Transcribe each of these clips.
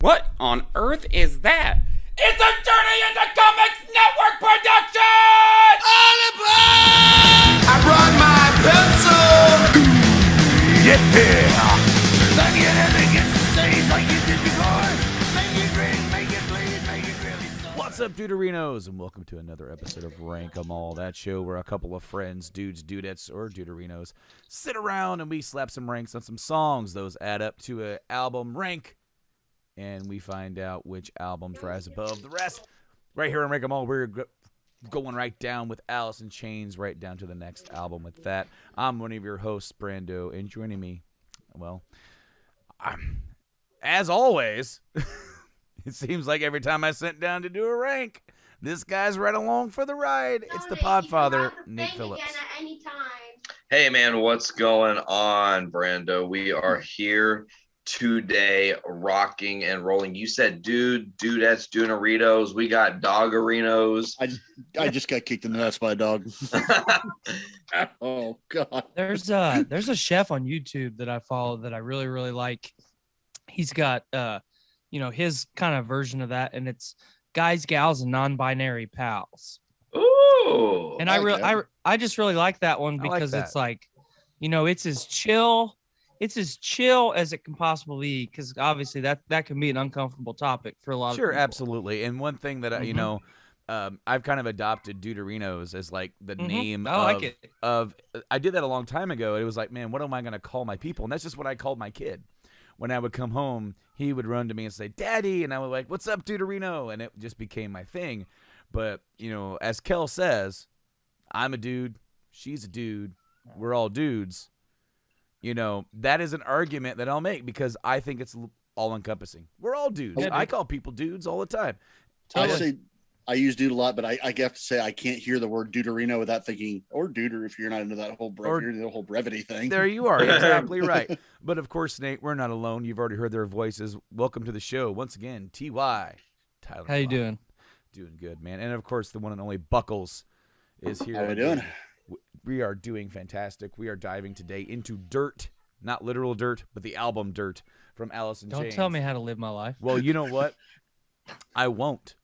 What on earth is that? It's a Journey into Comics Network production! All aboard! I brought my pencil! Yeah! Like you never get to say like you did before. Make it ring, make it bleed, make it really so. What's up, Duderinos, and welcome to another episode of Rank 'em All, that show where a couple of friends, dudes, dudettes, or Duderinos sit around and we slap some ranks on some songs. Those add up to an album rank, and we find out which albums rise above the rest. Right here on Rank 'em All, we're going right down with Alice in Chains, right down to the next album with that. I'm one of your hosts, Brando, and joining me, well, as always, it seems like every time I sit down to do a rank, this guy's right along for the ride. It's the Podfather, Nate Phillips. Hey, man, what's going on, Brando? We are here today, rocking and rolling. You said dudettes, Duneritos. We got Doggerinos. I just got kicked in the nuts by a dog. Oh, God. There's a chef on YouTube that I follow that I really, really like. He's got, his kind of version of that, and it's guys, gals, and non-binary pals. Ooh. And I just really like that one because it's like, it's as chill. It's as chill as it can possibly be, because obviously that can be an uncomfortable topic for a lot of people. Sure, absolutely. And one thing that I've kind of adopted Duderinos as like the name of I did that a long time ago. It was like, man, what am I going to call my people? And that's just what I called my kid. When I would come home, he would run to me and say, Daddy, and I would like, what's up, Duderino? And it just became my thing. But, as Kel says, I'm a dude, she's a dude, we're all dudes. That is an argument that I'll make because I think it's all-encompassing. We're all dudes. Yeah, I call people dudes all the time. I use dude a lot, but I have to say I can't hear the word Duderino without thinking, or duder if you're not into that whole brevity thing. There you are. Exactly right. But, of course, Nate, we're not alone. You've already heard their voices. Welcome to the show. Once again, T.Y. Tyler. How you doing? Doing good, man. And, of course, the one and only Buckles is here. How we doing? We are doing fantastic. We are diving today into Dirt, not literal dirt, but the album Dirt from Alice in Chains. Don't tell me how to live my life. Well, you know what? I won't.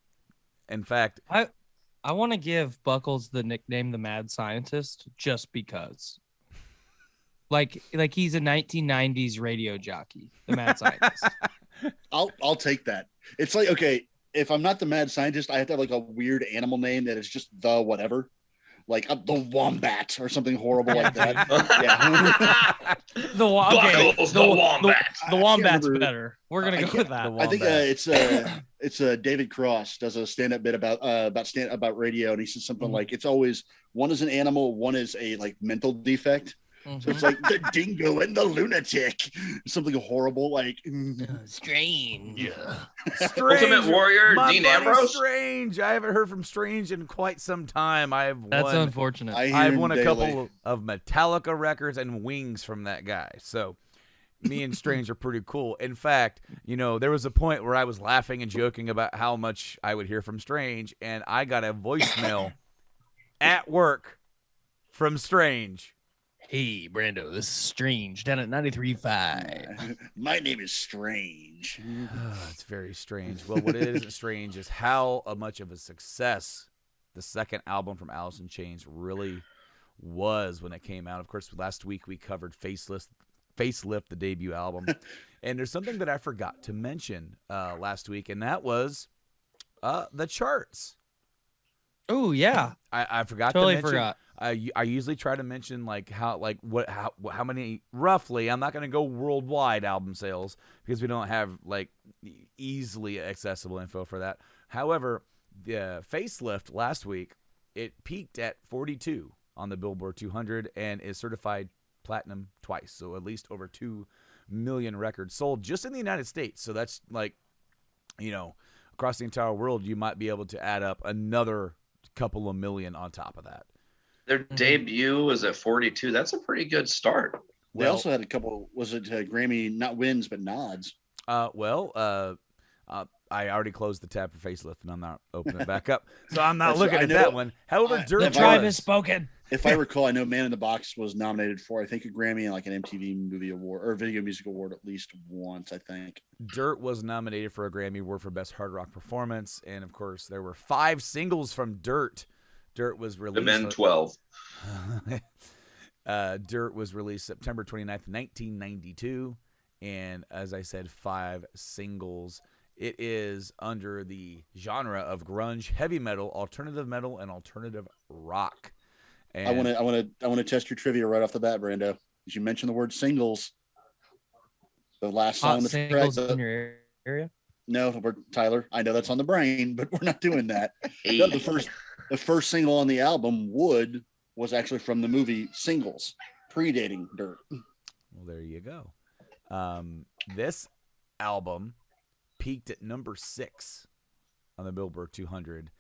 In fact, I want to give Buckles the nickname the Mad Scientist just because. Like he's a 1990s radio jockey, the Mad Scientist. I'll take that. It's like, okay, if I'm not the Mad Scientist, I have to have like a weird animal name that is just the whatever. Like the Wombat or something horrible like that. Yeah. The Wombat. The Wombat's remember. better. We're gonna go with that. I think it's David Cross does a stand-up bit about radio, and he says something like, "It's always one is an animal, one is a like mental defect." So it's like the dingo and the lunatic, something horrible like strange. Ultimate Warrior, my Dean buddy Ambrose. Strange. I haven't heard from Strange in quite some time. That's unfortunate. I've won a couple of Metallica records and Wings from that guy. So me and Strange are pretty cool. In fact, there was a point where I was laughing and joking about how much I would hear from Strange, and I got a voicemail at work from Strange. Hey, Brando, this is Strange down at 93.5. My name is Strange. It's very strange. Well, what isn't strange is how much of a success the second album from Alice in Chains really was when it came out. Of course, last week we covered Facelift, the debut album. And there's something that I forgot to mention last week, and that was the charts. Oh, yeah. I forgot totally to mention. Forgot. I usually try to mention how many roughly. I'm not going to go worldwide album sales because we don't have like easily accessible info for that. However, the Facelift last week, it peaked at 42 on the Billboard 200 and is certified platinum twice. So at least over 2 million records sold just in the United States. So that's like, across the entire world, you might be able to add up another couple of million on top of that. Their debut was at 42. That's a pretty good start. They also had a couple, was it Grammy, not wins, but nods? I already closed the tab for Facelift, and I'm not opening it back up. So I'm not looking at that one. However, Dirt the tribe has spoken. If I recall, I know Man in the Box was nominated for, I think, a Grammy and like an MTV Movie Award or Video Music Award at least once, I think. Dirt was nominated for a Grammy Award for Best Hard Rock Performance, and of course, there were 5 singles from Dirt. Dirt was The released. men 12. Dirt was released September 29th, 1992, and as I said, 5 singles. It is under the genre of grunge, heavy metal, and alternative rock. And I want to test your trivia right off the bat, Brando. As you mentioned the word singles, the last song on the track. Singles in your area? No, Tyler. I know that's on the brain, but we're not doing that. No, the first single on the album, Wood, was actually from the movie Singles, predating Dirt. Well, there you go. This album peaked at number 6 on the Billboard 200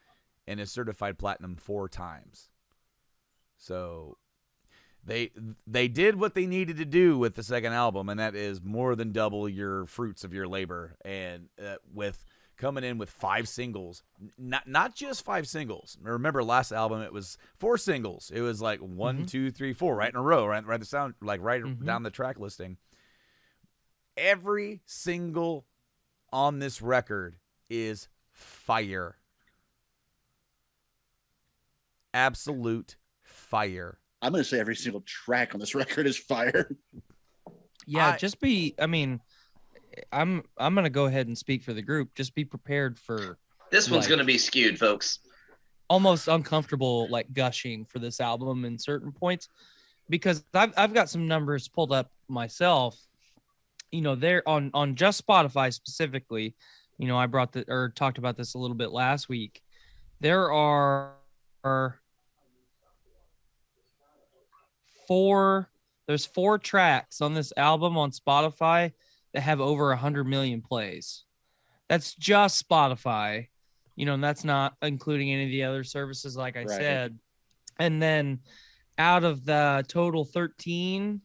and is certified platinum 4 times. So they did what they needed to do with the second album, and that is more than double your fruits of your labor. And with coming in with 5 singles, not just 5 singles. Remember, last album it was 4 singles. It was like 1, 2, 3, 4, right in a row, right the sound, like down the track listing. Every single on this record is fire. Absolute fire. I'm going to say every single track on this record is fire. Yeah, I'm going to go ahead and speak for the group. Just be prepared for This one's going to be skewed, folks. Almost uncomfortable, like gushing for this album in certain points, because I've got some numbers pulled up myself. You know, they're on just Spotify specifically. You know, I talked about this a little bit last week. There are 4 tracks on this album on Spotify that have over 100 million plays. That's just Spotify, you know, and that's not including any of the other services, like I said. And then out of the total 13,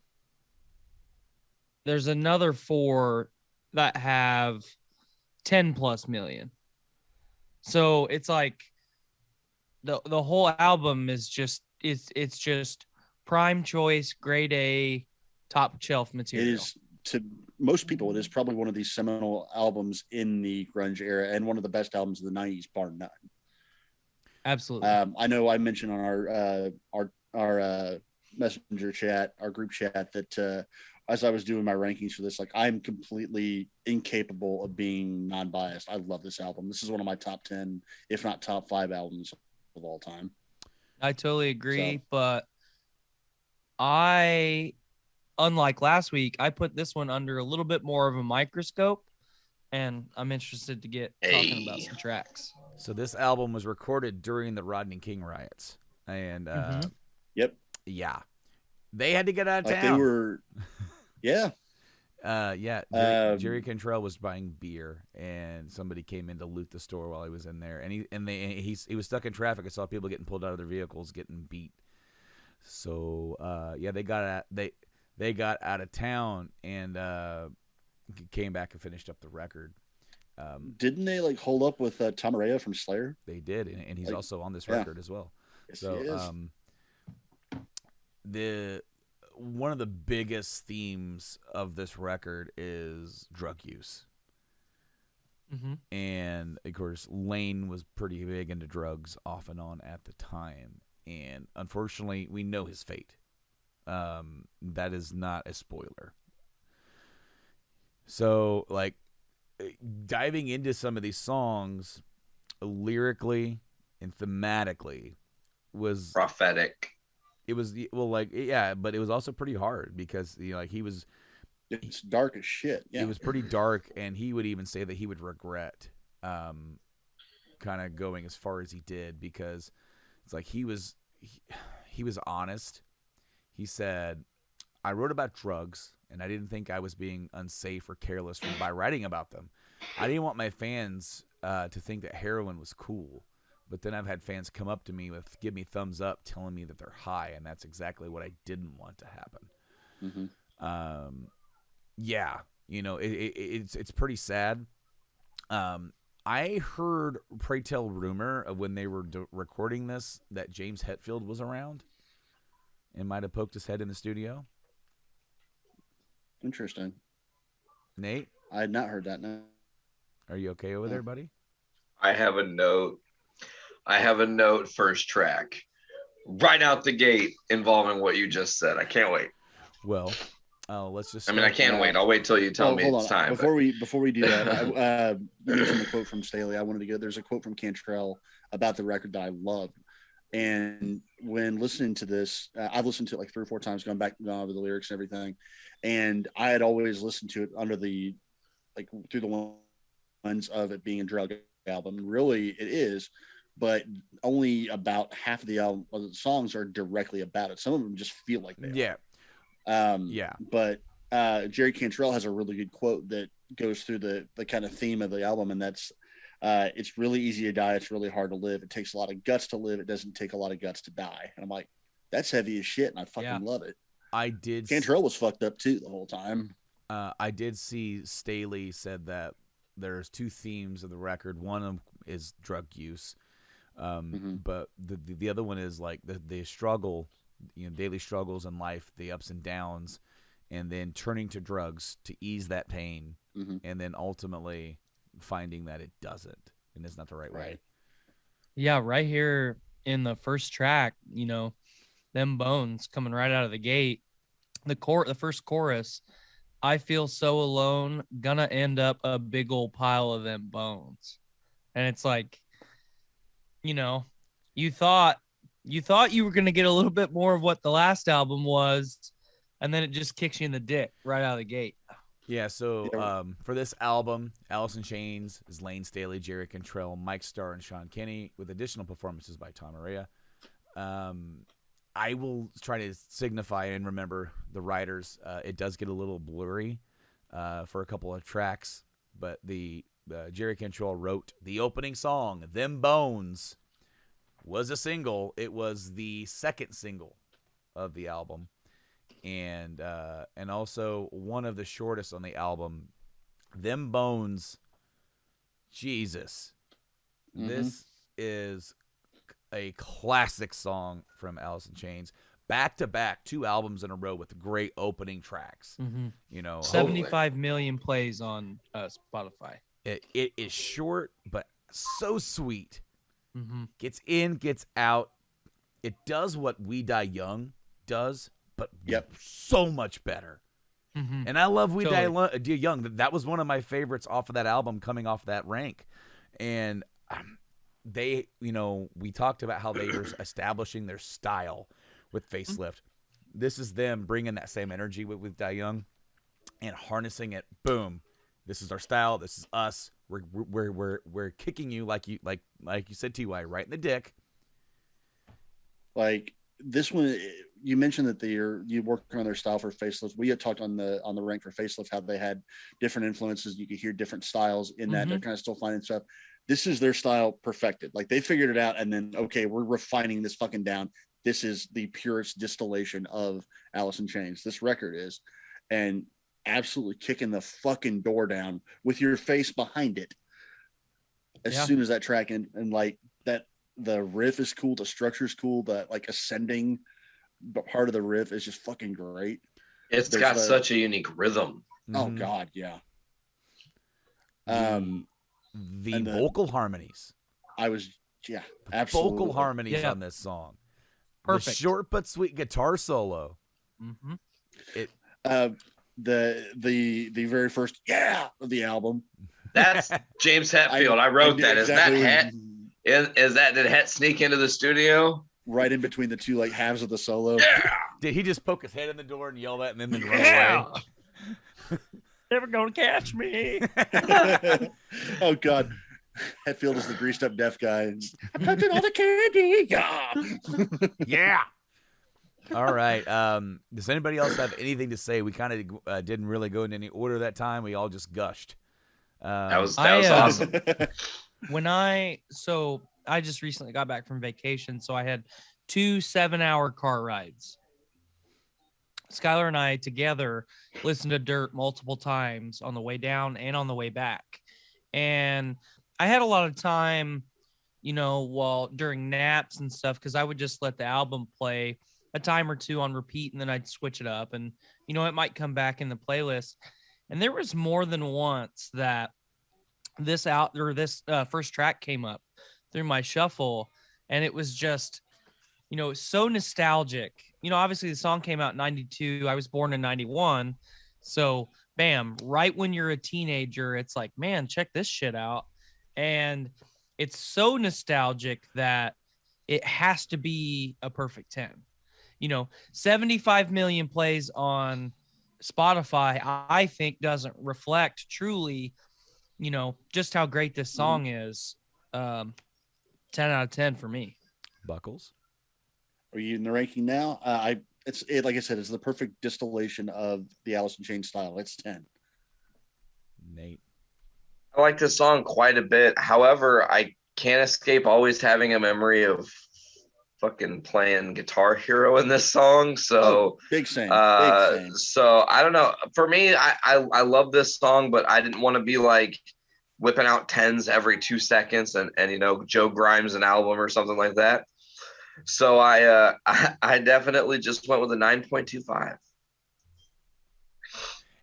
there's another 4 that have 10 plus million. So it's like the whole album is just it's just prime choice, grade A, top shelf material. It is, to most people, it is probably one of these seminal albums in the grunge era and one of the best albums of the 90s, bar none. Absolutely. I know I mentioned on our messenger chat, our group chat, that as I was doing my rankings for this, like, I'm completely incapable of being non-biased. I love this album. This is one of my top 10, if not top 5 albums of all time. I totally agree, but unlike last week, I put this one under a little bit more of a microscope, and I'm interested to get talking about some tracks. So this album was recorded during the Rodney King riots, and yep, yeah, they had to get out of town. They were, yeah. Jerry Cantrell was buying beer, and somebody came in to loot the store while he was in there, and he was stuck in traffic. I saw people getting pulled out of their vehicles, getting beat. So they got out of town and came back and finished up the record. Didn't they like hold up with Tom Araya from Slayer? They did, and he's also on this record as well. Yes, so he is. One of the biggest themes of this record is drug use. Mm-hmm. And of course, Lane was pretty big into drugs off and on at the time. And unfortunately, we know his fate. That is not a spoiler. So, like, diving into some of these songs lyrically and thematically was prophetic. It was, well, like, yeah, but it was also pretty hard because, you know, like, it's dark as shit. Yeah. It was pretty dark, and he would even say that he would regret kind of going as far as he did, because it's like he was honest. He said, I wrote about drugs, and I didn't think I was being unsafe or careless by writing about them. I didn't want my fans to think that heroin was cool. But then I've had fans come up to me give me thumbs up, telling me that they're high, and that's exactly what I didn't want to happen. Mm-hmm. Yeah, you know, it's pretty sad. I heard, pray tell rumor of when they were recording this, that James Hetfield was around. and might have poked his head in the studio. Interesting. Nate, I had not heard that. No. are you okay over No. there, buddy? I have a note. First track, right out the gate, involving what you just said. I can't wait. Well, let's just. I mean, I can't wait. I'll wait till you tell me hold it's on. time. Before we do that, you mentioned the quote from Staley. I wanted to go. There's a quote from Cantrell about the record that I love. And when listening to this, I've listened to it like 3 or 4 times, gone over the lyrics and everything. And I had always listened to it through the lens of it being a drug album. Really, it is, but only about half of the songs are directly about it. Some of them just feel like they are. Yeah. But Jerry Cantrell has a really good quote that goes through the kind of theme of the album, and that's it's really easy to die. It's really hard to live. It takes a lot of guts to live. It doesn't take a lot of guts to die. And I'm like, that's heavy as shit, and I fucking love it. Cantrell was fucked up too the whole time. I did see Staley said that there's 2 themes of the record. One of them is drug use, but the other one is like the struggle, daily struggles in life, the ups and downs, and then turning to drugs to ease that pain, and then ultimately finding that it doesn't and it's not the right way. Yeah, right here in the first track, them bones coming right out of the gate. The first chorus, I feel so alone, gonna end up a big old pile of them bones. And it's like, you thought you were gonna get a little bit more of what the last album was, and then it just kicks you in the dick right out of the gate. Yeah, so for this album, Alice in Chains is Lane Staley, Jerry Cantrell, Mike Starr, and Sean Kinney, with additional performances by Tom Araya. I will try to signify and remember the writers. It does get a little blurry for a couple of tracks, but the Jerry Cantrell wrote the opening song, Them Bones, was a single. It was the second single of the album. And also one of the shortest on the album, Them Bones. Jesus, this is a classic song from Alice in Chains. Back to back, 2 albums in a row with great opening tracks. 75 million plays on Spotify. It is short, but so sweet. Gets in, gets out. It does what We Die Young does, but so much better. And I love We Die Young. That was one of my favorites off of that album, coming off that rank. And they, we talked about how they were establishing their style with Facelift. This is them bringing that same energy with Die Young and harnessing it. Boom. This is our style. This is us. We're kicking you like you said, TY, right in the dick. Like this one, you mentioned that you working on their style for Facelift. We had talked on the rank for Facelift how they had different influences. You could hear different styles in that. They're kind of still finding stuff. This is their style perfected. Like they figured it out, and then okay, we're refining this fucking down. This is the purest distillation of Alice in Chains. This record is, and absolutely kicking the fucking door down with your face behind it. As soon as that track and like that, the riff is cool. The structure is cool. The like ascending part of the riff is just fucking great. It's got such a unique rhythm. Oh God, yeah. The vocal harmonies. Absolutely. Vocal harmonies on this song. Perfect. The short but sweet guitar solo. The very first of the album. That's James Hetfield. I wrote that. Exactly. Is that did Het sneak into the studio? Right in between the 2 like halves of the solo. Yeah. Did he just poke his head in the door and yell that and then run away? Never gonna catch me. Oh God. Hetfield is the greased up deaf guy. I'm touching all the candy. Yeah. All right. Does anybody else have anything to say? We kind of didn't really go in any order that time. We all just gushed. That was awesome. I just recently got back from vacation, so I had 2 7-hour car rides. Skylar and I together listened to Dirt multiple times on the way down and on the way back. And I had a lot of time, while during naps and stuff, because I would just let the album play a time or two on repeat, and then I'd switch it up, and it might come back in the playlist. And there was more than once that this first track came up through my shuffle, and it was just so nostalgic. Obviously the song came out in 92. I was born in 91. So bam, right when you're a teenager, it's like, man, check this shit out. And it's so nostalgic that it has to be a perfect 10. 75 million plays on Spotify, I think doesn't reflect truly, just how great this song is. 10 out of 10 for me. Buckles. Are you in the ranking now? Like I said, it's the perfect distillation of the Alice in Chains style. It's 10. Nate. I like this song quite a bit. However, I can't escape always having a memory of fucking playing Guitar Hero in this song. So big same. So I don't know. For me, I love this song, but I didn't want to be like whipping out 10s every 2 seconds and Joe Grimes an album or something like that. So I definitely just went with a 9.25.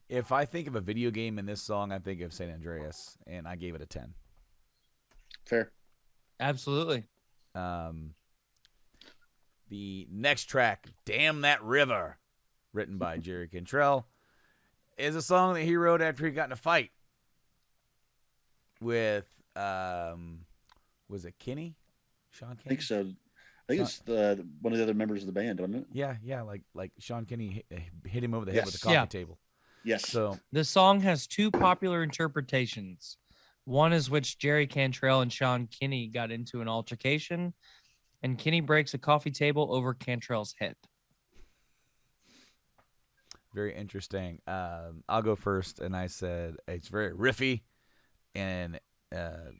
If I think of a video game in this song, I think of San Andreas, and I gave it a 10. Fair. Absolutely. The next track, Damn That River, written by Jerry Cantrell, is a song that he wrote after he got in a fight with, was it Kenny? Sean Kenny? I think so. I think it's one of the other members of the band, wasn't it? Yeah, like Sean Kenny hit him over the head with a coffee table. Yes. So the song has two popular interpretations. One is which Jerry Cantrell and Sean Kenny got into an altercation, and Kenny breaks a coffee table over Cantrell's head. Very interesting. I'll go first, and I said it's very riffy and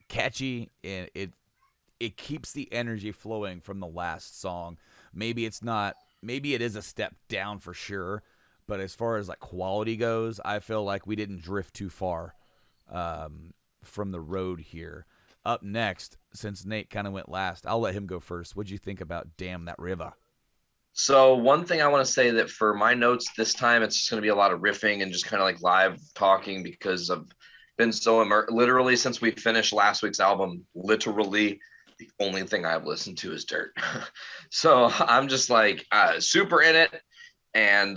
catchy, and it keeps the energy flowing from the last song. Maybe it is a step down for sure, but as far as like quality goes, I feel like we didn't drift too far from the road here. Up next, since Nate kind of went last, I'll let him go first. What'd you think about Damn That River? So one thing I want to say that for my notes this time, it's just going to be a lot of riffing and just kind of like live talking because I've been so literally since we finished last week's album, literally the only thing I've listened to is Dirt. So I'm just like super in it. And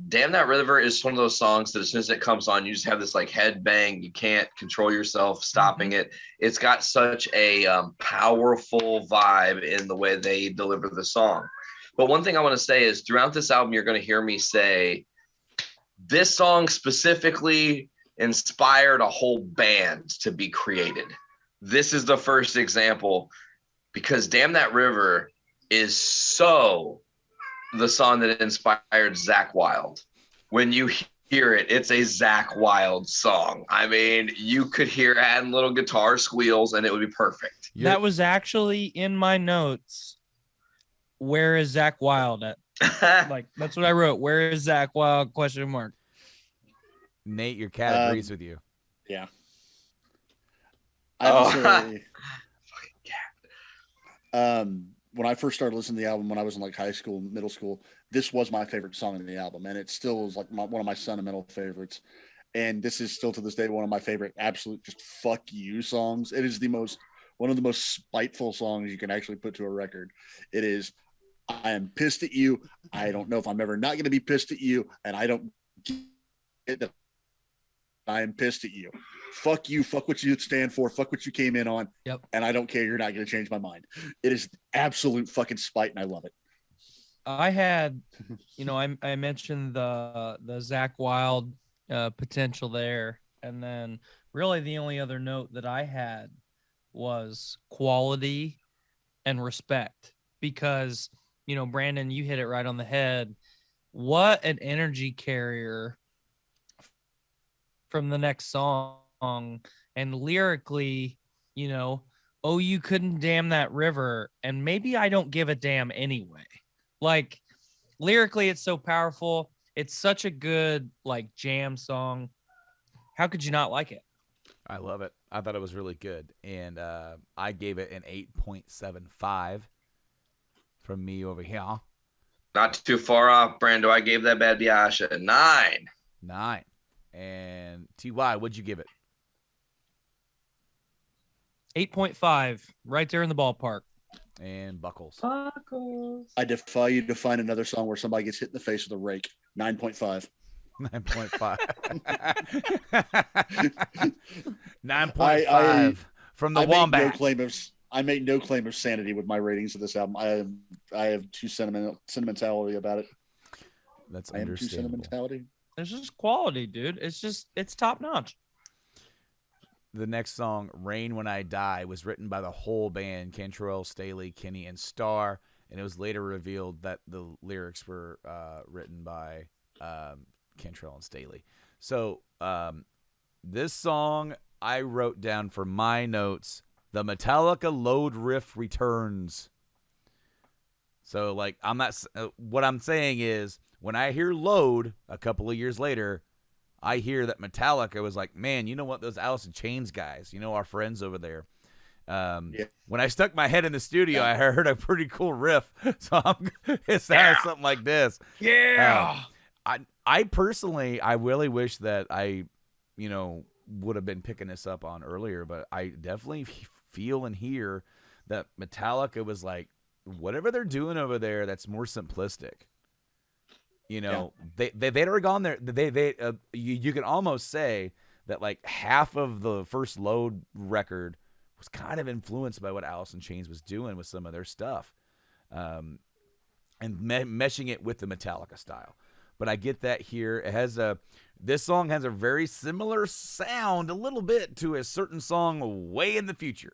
Damn That River is one of those songs that as soon as it comes on, you just have this like head bang. You can't control yourself stopping it. It's got such a powerful vibe in the way they deliver the song. But one thing I want to say is throughout this album, you're going to hear me say this song specifically inspired a whole band to be created. This is the first example because Damn That River is so the song that inspired Zakk Wylde. When you hear it, it's a Zakk Wylde song. I mean, you could hear adding little guitar squeals and it would be perfect. That was actually in my notes. Where is Zakk Wylde at? Like, that's what I wrote. Where is Zakk Wylde? Question mark. Nate, your cat agrees with you. Yeah. I would say, fucking cat. When I first started listening to the album when I was in like high school, middle school, this was my favorite song in the album. And it still is like one of my sentimental favorites. And this is still to this day one of my favorite absolute just fuck you songs. It is one of the most spiteful songs you can actually put to a record. It is, I am pissed at you. I don't know if I'm ever not going to be pissed at you. And I don't get that I am pissed at you. Fuck you. Fuck what you stand for. Fuck what you came in on. Yep. And I don't care. You're not going to change my mind. It is absolute fucking spite, and I love it. I had, I mentioned the Zakk Wylde potential there, and then really the only other note that I had was quality and respect because, Brandon, you hit it right on the head. What an energy carrier from the next song, and lyrically, oh, you couldn't dam that river, and maybe I don't give a damn anyway. Like, lyrically, it's so powerful. It's such a good like jam song. How could you not like it? I love it. I thought it was really good, and I gave it an 8.75 from me over here. Not too far off, Brando. I gave that bad biatch a 9. 9. And Ty, what'd you give it? 8.5, right there in the ballpark. And Buckles. I defy you to find another song where somebody gets hit in the face with a rake. 9.5. 9.5. 9.5 from the Wombat. I make no claim of sanity with my ratings of this album. I have too sentimentality about it. That's I am too understandable. sentimentality. It's just quality, dude. It's top notch. The next song, Rain When I Die, was written by the whole band, Cantrell, Staley, Kenny, and Starr, and it was later revealed that the lyrics were written by Cantrell and Staley. So this song I wrote down for my notes, the Metallica load riff returns. So, like, I'm not. What I'm saying is, when I hear load a couple of years later, I hear that Metallica was like, man, you know what? Those Alice in Chains guys, our friends over there. When I stuck my head in the studio, I heard a pretty cool riff. So it sounds something like this. Yeah. I personally, I really wish that I, would have been picking this up on earlier, but I definitely feel and hear that Metallica was like, whatever they're doing over there, that's more simplistic. They'd already gone there. You can almost say that like half of the first Load record was kind of influenced by what Alice in Chains was doing with some of their stuff, and meshing it with the Metallica style. But I get that here. This song has a very similar sound, a little bit, to a certain song way in the future,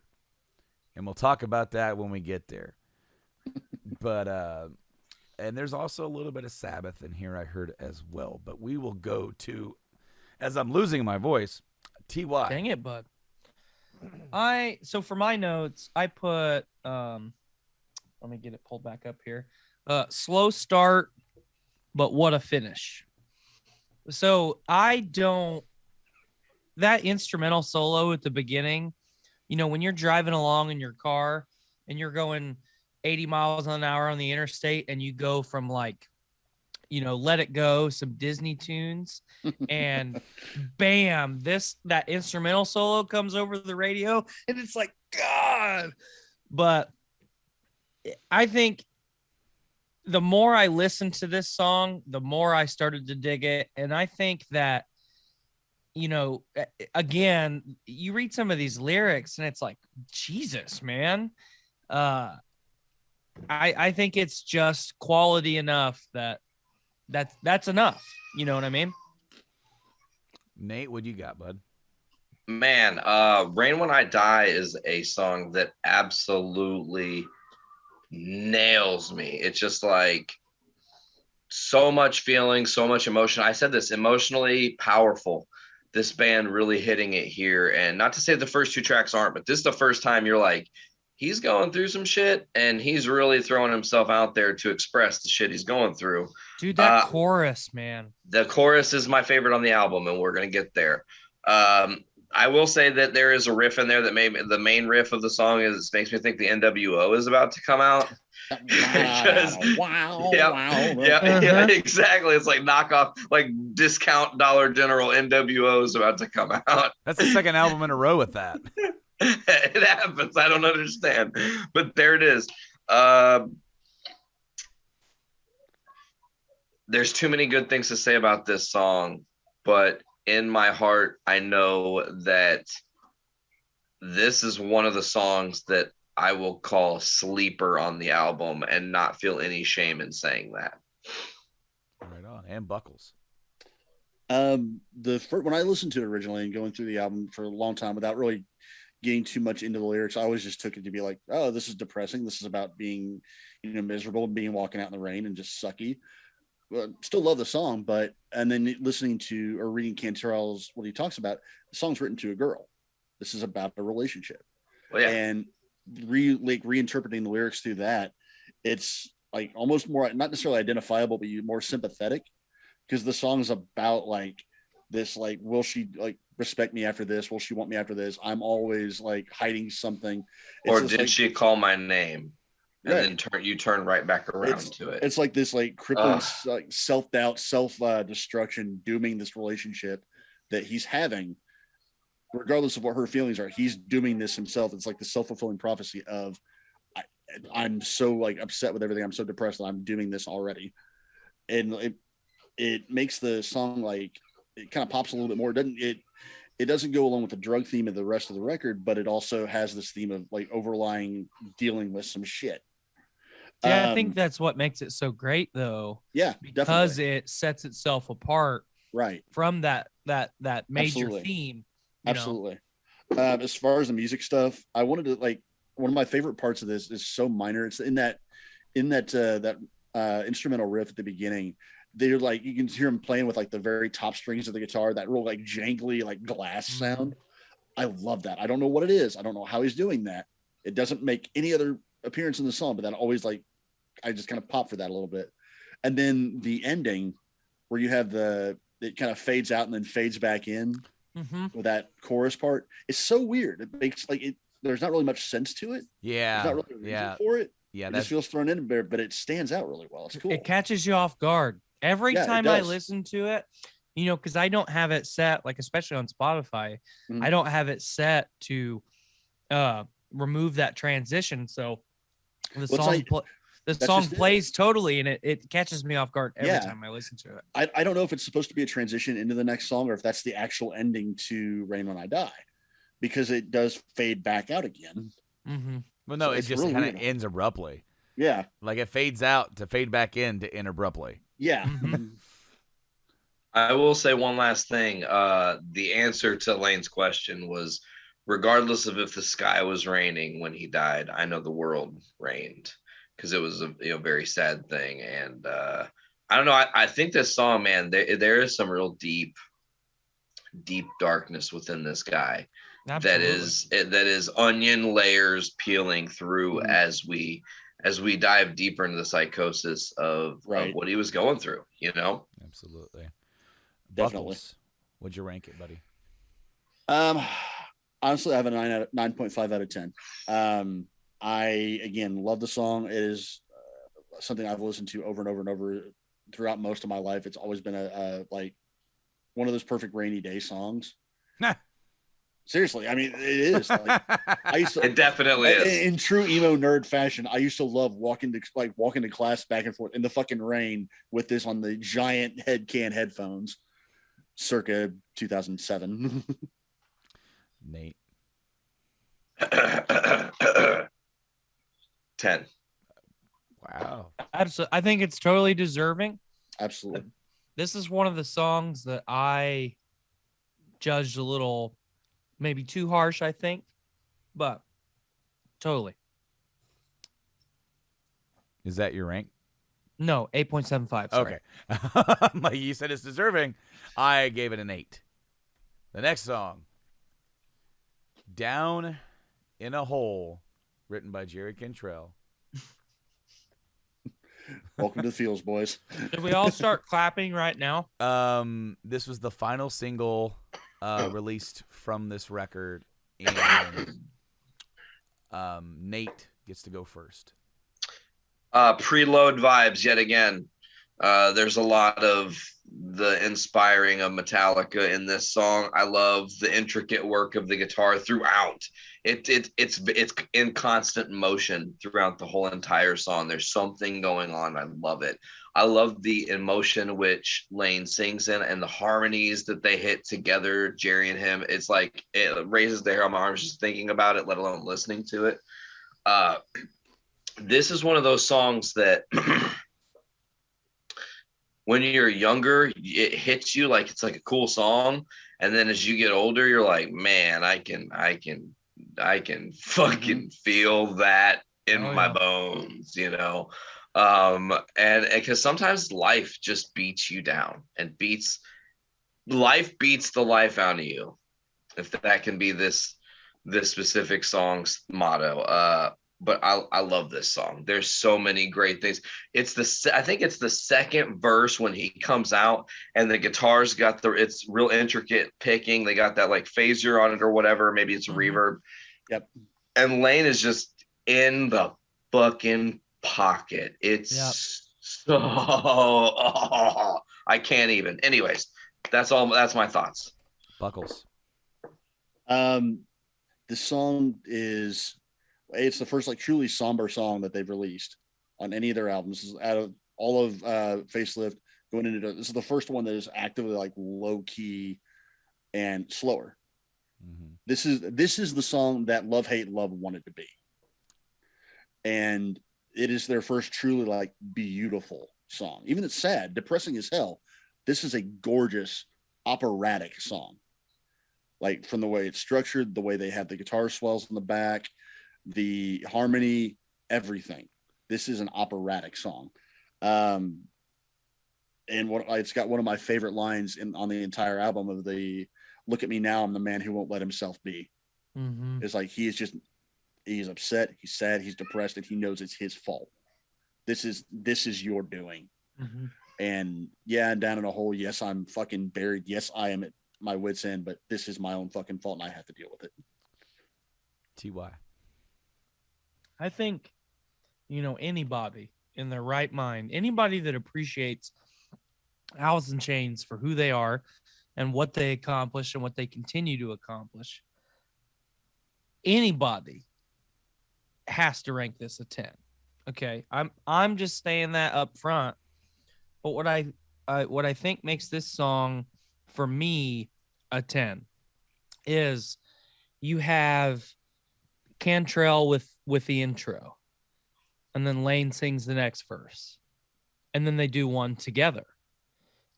and we'll talk about that when we get there. But and there's also a little bit of Sabbath in here, I heard as well. But we will go to, as I'm losing my voice, T.Y. Dang it, bud. So for my notes, I put let me get it pulled back up here. Slow start, but what a finish. So that instrumental solo at the beginning, when you're driving along in your car and you're going 80 miles an hour on the interstate and you go from like, Let It Go, some Disney tunes, and bam, that instrumental solo comes over the radio and it's like, God. But I think the more I listened to this song, the more I started to dig it. And I think that, again, you read some of these lyrics and it's like, Jesus, man. I think it's just quality enough that's enough. You know what I mean? Nate, what you got, bud? Man, Rain When I Die is a song that absolutely nails me. It's just like so much feeling, so much emotion. I said this, emotionally powerful. This band really hitting it here. And not to say the first 2 tracks aren't, but this is the first time you're like, he's going through some shit and he's really throwing himself out there to express the shit he's going through. Dude, that chorus, man. The chorus is my favorite on the album, and we're going to get there. I will say that there is a riff in there that the main riff of the song makes me think the NWO is about to come out. Yeah, exactly. It's like knockoff, like discount Dollar General NWO is about to come out. That's the second album in a row with that. It happens. I don't understand, but there it is. There's too many good things to say about this song, but in my heart, I know that this is one of the songs that I will call sleeper on the album and not feel any shame in saying that. Right on. And Buckles. When I listened to it originally and going through the album for a long time without really getting too much into the lyrics, I always just took it to be like, oh, this is depressing. This is about being, miserable and walking out in the rain and just sucky. But still love the song, and then listening to or reading Cantrell's, what he talks about, the song's written to a girl. This is about a relationship. Well, yeah. And reinterpreting the lyrics through that, it's like almost more, not necessarily identifiable, but more sympathetic, because the song is about like this, like, will she like respect me after this? Will she want me after this? I'm always like hiding something. Or did she call my name? and Right. then you turn right back around to it. It's like this like crippling like self-doubt, self-destruction, dooming this relationship that he's having, regardless of what her feelings are. He's dooming this himself. It's like the self-fulfilling prophecy of I'm so like upset with everything. I'm so depressed that I'm doing this already. And it makes the song like it kind of pops a little bit more. It doesn't go along with the drug theme of the rest of the record, but it also has this theme of like overlying dealing with some shit. Yeah, I think that's what makes it so great, though. Yeah, because definitely. it sets itself apart Right from that major Absolutely. theme. Absolutely. As far as the music stuff, I wanted to like one of my favorite parts of this is so minor. It's in that instrumental riff at the beginning. They're like you can hear him playing with like the very top strings of the guitar, that real like jangly like glass sound. I love that. I don't know what it is. I don't know how he's doing that. It doesn't make any other appearance in the song, but that always like I just kind of pop for that a little bit. And then the ending where you have it kind of fades out and then fades back in with that chorus part. It's so weird. It makes like there's not really much sense to it. Yeah. There's not really a reason for it. Yeah. It just feels thrown in there, but it stands out really well. It's cool. It catches you off guard every time I listen to it, because I don't have it set, like, especially on Spotify, I don't have it set to remove that transition. So the song plays totally, and it catches me off guard every time I listen to it. I don't know if it's supposed to be a transition into the next song or if that's the actual ending to Rain When I Die, because it does fade back out again. Well, no, it just really kind of ends abruptly. Yeah. Like it fades out to fade back in to end abruptly. Yeah. I will say one last thing. The answer to Lane's question was, regardless of if the sky was raining when he died, I know the world rained, because it was a very sad thing. And I don't know. I think this song, man, there is some real deep darkness within this guy. Absolutely. that is onion layers peeling through as we dive deeper into the psychosis of what he was going through. Absolutely. Definitely. Buckles, would you rank it, buddy? Honestly, I have a 9.5 out of 10. I again love the song. It is something I've listened to over and over and over throughout most of my life. It's always been a like one of those perfect rainy day songs. Seriously, I mean, it is. Like, it definitely is. In true emo nerd fashion, I used to love walking to class back and forth in the fucking rain with this on the giant head can headphones, circa 2007. Nate. 10. Wow. Absolutely. I think it's totally deserving. Absolutely. This is one of the songs that I judged a little maybe too harsh, I think, but totally. Is that your rank? No, 8.75. Okay. Like you said, it's deserving. I gave it an 8. The next song, Down in a Hole, written by Jerry Cantrell. Welcome to the Fields, boys. Should we all start clapping right now? This was the final single released from this record, and Nate gets to go first. Preload vibes yet again. There's a lot of the inspiring of Metallica in this song. I love the intricate work of the guitar throughout. It's in constant motion throughout the whole entire song. There's something going on. I love it. I love the emotion which Lane sings in and the harmonies that they hit together, Jerry and him. It's like it raises the hair on my arms just thinking about it, let alone listening to it. This is one of those songs that when you're younger, it hits you like it's like a cool song. And then as you get older, you're like, man, I can fucking feel that in my bones, and because sometimes life just beats you down and life beats the life out of you, if that can be this specific song's motto. But I love this song. There's so many great things. I think it's the second verse when he comes out and the guitar's got it's real intricate picking. They got that like phaser on it or whatever. Maybe it's a reverb. Yep. And Lane is just in the fucking pocket. It's so I can't even. Anyways, that's all. That's my thoughts. Buckles. This song it's the first like truly somber song that they've released on any of their albums. This is out of all of Facelift going into this is the first one that is actively like low key and slower. Mm-hmm. This is the song that Love Hate Love wanted to be, and it is their first truly like beautiful song. Even it's sad, depressing as hell. This is a gorgeous operatic song. Like from the way it's structured, the way they have the guitar swells in the back, the harmony, everything. This is an operatic song. And it's got one of my favorite lines on the entire album of the "Look at me now, I'm the man who won't let himself be." Mm-hmm. It's like he's upset, he's sad, he's depressed, and he knows it's his fault. This is your doing. Mm-hmm. And yeah, down in a hole. Yes, I'm fucking buried. Yes, I am at my wit's end, but this is my own fucking fault and I have to deal with it. Ty. I think, anybody in their right mind, anybody that appreciates Alice in Chains for who they are and what they accomplish and what they continue to accomplish, anybody has to rank this a 10. Okay. I'm just saying that up front. But what I think makes this song for me a 10 is you have Cantrell with the intro, and then Lane sings the next verse, and then they do one together,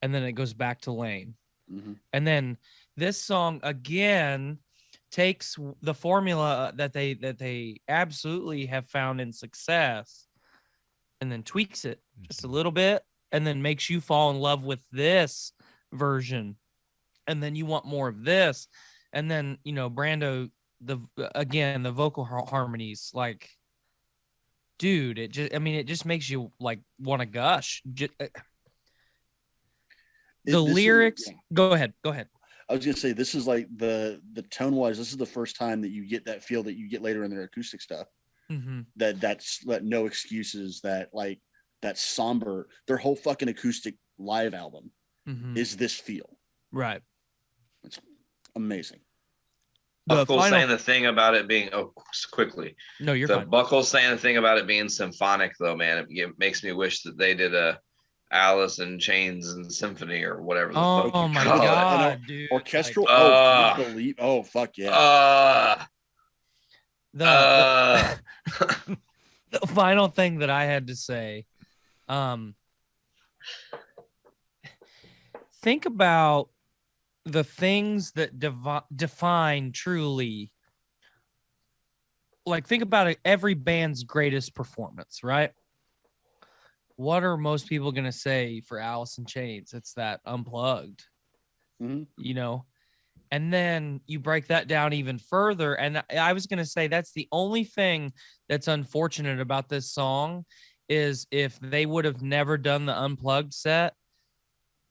and then it goes back to Lane. Mm-hmm. And then this song again takes the formula that they absolutely have found in Success and then tweaks it just a little bit, and then makes you fall in love with this version, and then you want more of this. And then Brando, the vocal harmonies, like, dude, it just makes you like want to gush. The lyrics. Go ahead. I was gonna say this is like the tone wise. This is the first time that you get that feel that you get later in their acoustic stuff. Mm-hmm. That's no excuses. That somber. Their whole fucking acoustic live album is this feel. Right. It's amazing. Buckles saying the thing about it being quickly. No, you're fine. Buckles saying the thing about it being symphonic though, man. It makes me wish that they did a Alice in Chains and Symphony or whatever. Oh my god, dude! Orchestral. Fuck yeah. The final thing that I had to say. Think about the things that define truly. Like, think about it, every band's greatest performance, right? What are most people going to say for Alice in Chains? It's that Unplugged, and then you break that down even further. And I was going to say that's the only thing that's unfortunate about this song is if they would have never done the Unplugged set,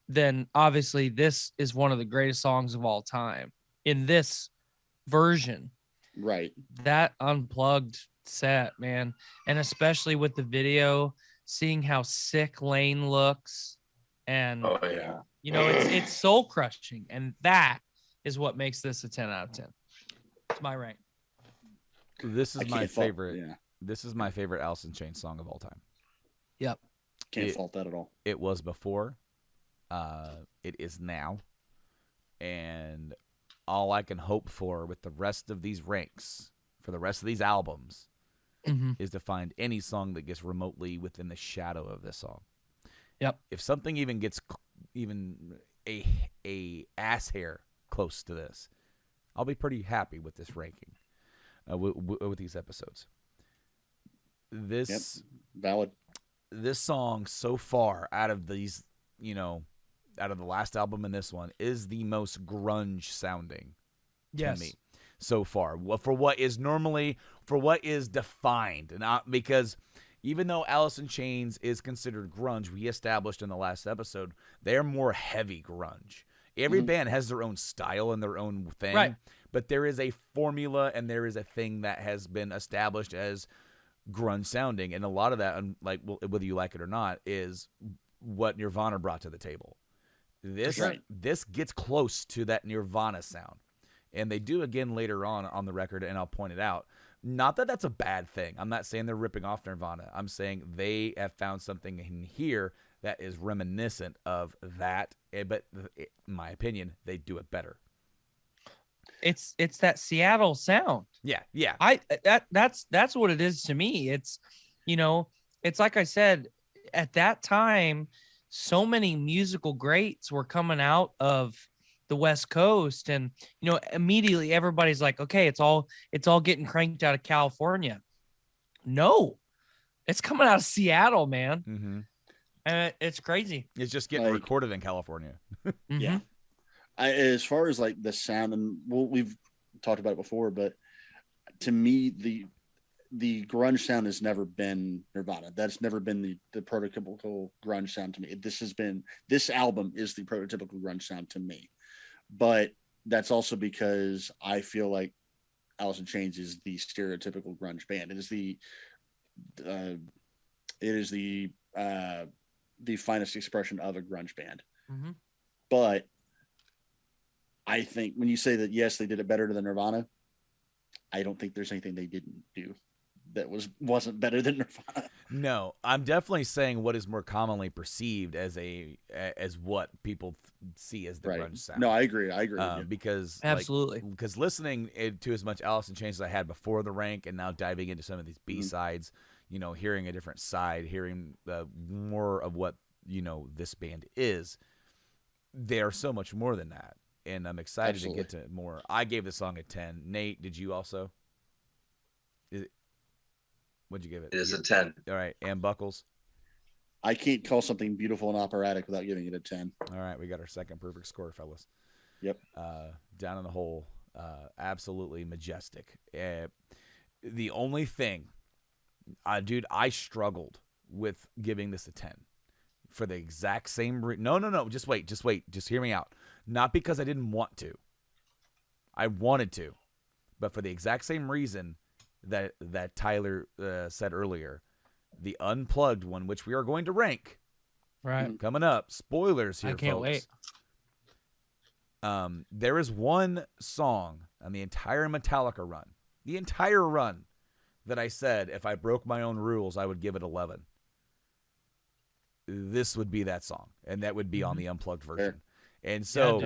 then obviously this is one of the greatest songs of all time in this version. Right. That Unplugged set, man. And especially with the video, seeing how sick Lane looks, and it's soul crushing, and that is what makes this a 10 out of 10. It's my rank. This is my favorite. Yeah. This is my favorite Alice in Chains song of all time. Yep. Can't fault that at all. It was before. It is now. And all I can hope for with the rest of these ranks, for the rest of these albums, is to find any song that gets remotely within the shadow of this song. Yep. If something even gets a ass hair close to this, I'll be pretty happy with this ranking, with these episodes. Valid. This song so far out of these, out of the last album and this one, is the most grunge sounding to me so far. For what is defined, not because even though Alice in Chains is considered grunge, we established in the last episode, they're more heavy grunge. Every band has their own style and their own thing, right? But there is a formula and there is a thing that has been established as grunge sounding, and a lot of that, like whether you like it or not, is what Nirvana brought to the table. This gets close to that Nirvana sound, and they do again later on the record, and I'll point it out. Not that that's a bad thing. I'm not saying they're ripping off Nirvana. I'm saying they have found something in here that is reminiscent of that, but in my opinion, they do it better. It's that Seattle sound. Yeah. That's what it is to me. It's, it's like I said, at that time, so many musical greats were coming out of the West Coast, and immediately everybody's like, okay, it's all getting cranked out of California. No, it's coming out of Seattle, man. Mm-hmm. And it's crazy. It's just getting recorded in California. Mm-hmm. Yeah. As far as like the sound, and we've talked about it before, but to me, the grunge sound has never been Nirvana. That's never been the prototypical grunge sound to me. This album is the prototypical grunge sound to me, but that's also because I feel like Alice in Chains is the stereotypical grunge band. It is the finest expression of a grunge band. Mm-hmm. But I think when you say that, yes, they did it better than Nirvana, I don't think there's anything they didn't do that wasn't better than Nirvana. No, I'm definitely saying what is more commonly perceived as what people see as the grunge sound. No, I agree. With you. Because absolutely, because listening to as much Alice in Chains as I had before the rank, and now diving into some of these B-sides, hearing a different side, hearing more of what this band is, they are so much more than that. And I'm excited to get to more. I gave the song a 10. Nate, did you also? What'd you give it? It is a 10. All right. And Buckles? I can't call something beautiful and operatic without giving it a 10. All right. We got our second perfect score, fellas. Yep. Down in the hole. Absolutely majestic. The only thing, dude, I struggled with giving this a 10 for the exact same No. Just wait. Just hear me out. Not because I didn't want to. I wanted to. But for the exact same reason that Tyler said earlier, the unplugged one, which we are going to rank, right, coming up. Spoilers here, I can't folks. wait. There is one song on the entire Metallica run, that I said if I broke my own rules, I would give it 11. This would be that song, and that would be on the unplugged version. And so,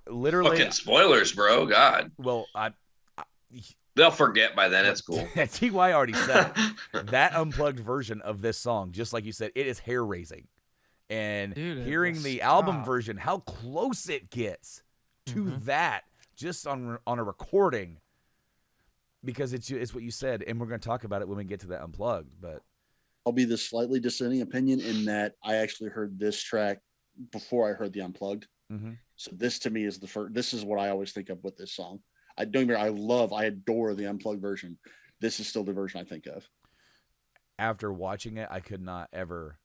literally, fucking spoilers, bro. God. Well, They'll forget by then. It's cool. TY already said it. That unplugged version of this song, just like you said, it is hair raising. And hearing the album version, how close it gets to that, just on a recording, because it's what you said, and we're going to talk about it when we get to that unplugged. But I'll be the slightly dissenting opinion in that I actually heard this track before I heard the unplugged. Mm-hmm. So this to me is the first. This is what I always think of with this song. I adore the unplugged version. This is still the version I think of. After watching it, I could not ever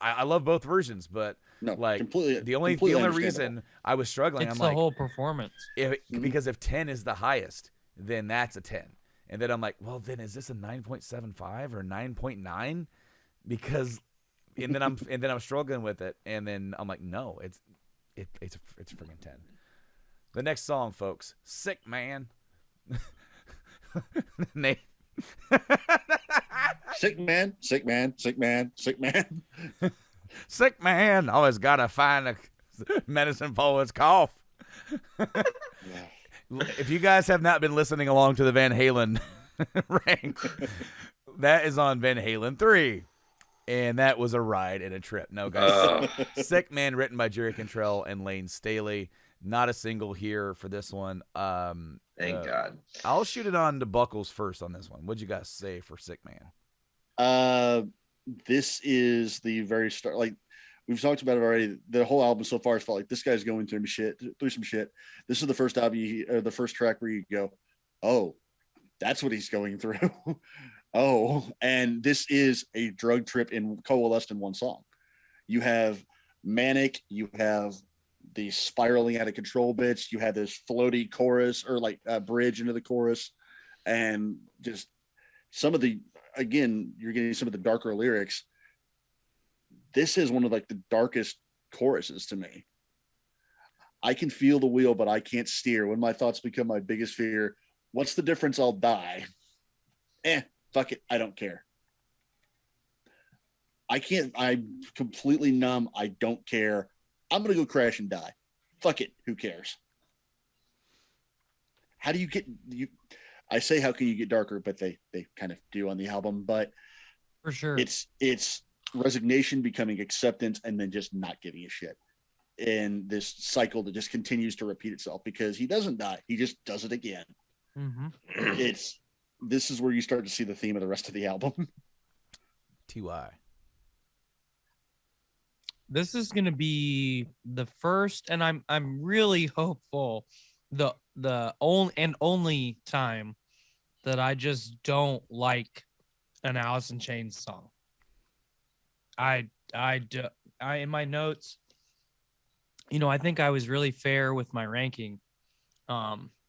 I love both versions, but completely. The only reason I was struggling, It's I'm the whole performance. Because if 10 is the highest, then that's a 10. And then I'm like, well, then is this a 9.75 or 9.9? Because and then I'm struggling with it, and then I'm like, no, it's a freaking 10. The next song, folks, Sick Man. Nate. Sick man. Sick man. Always gotta find a medicine for his cough. If you guys have not been listening along to the Van Halen rank, that is on Van Halen 3. And that was a ride and a trip. No, guys. Sick Man, written by Jerry Cantrell and Lane Staley. Not a single here for this one. Thank God. I'll shoot it on to Buckles first on this one. What'd you guys say for Sick Man? This is the very start. Like we've talked about it already. The whole album so far has felt like this guy's going through some shit. This is the first album, the first track where you go, oh, that's what he's going through. Oh, and this is a drug trip coalesced in one song. You have manic, you have the spiraling out of control bits, you have this floaty chorus or bridge into the chorus, and just some of the, again, you're getting some of the darker lyrics. This is one of like the darkest choruses to me. I can feel the wheel, but I can't steer. When my thoughts become my biggest fear, what's the difference? I'll die. Fuck it. I don't care. I'm completely numb. I don't care. I'm going to go crash and die. Fuck it. Who cares? How do you get I say, how can you get darker? But they kind of do on the album, but For sure. It's resignation becoming acceptance and then just not giving a shit. And this cycle that just continues to repeat itself because he doesn't die. He just does it again. This is where you start to see the theme of the rest of the album. Ty. This is going to be the first, and I'm really hopeful, the only time that I just don't like an Alice in Chains song. I in my notes, I think I was really fair with my ranking. The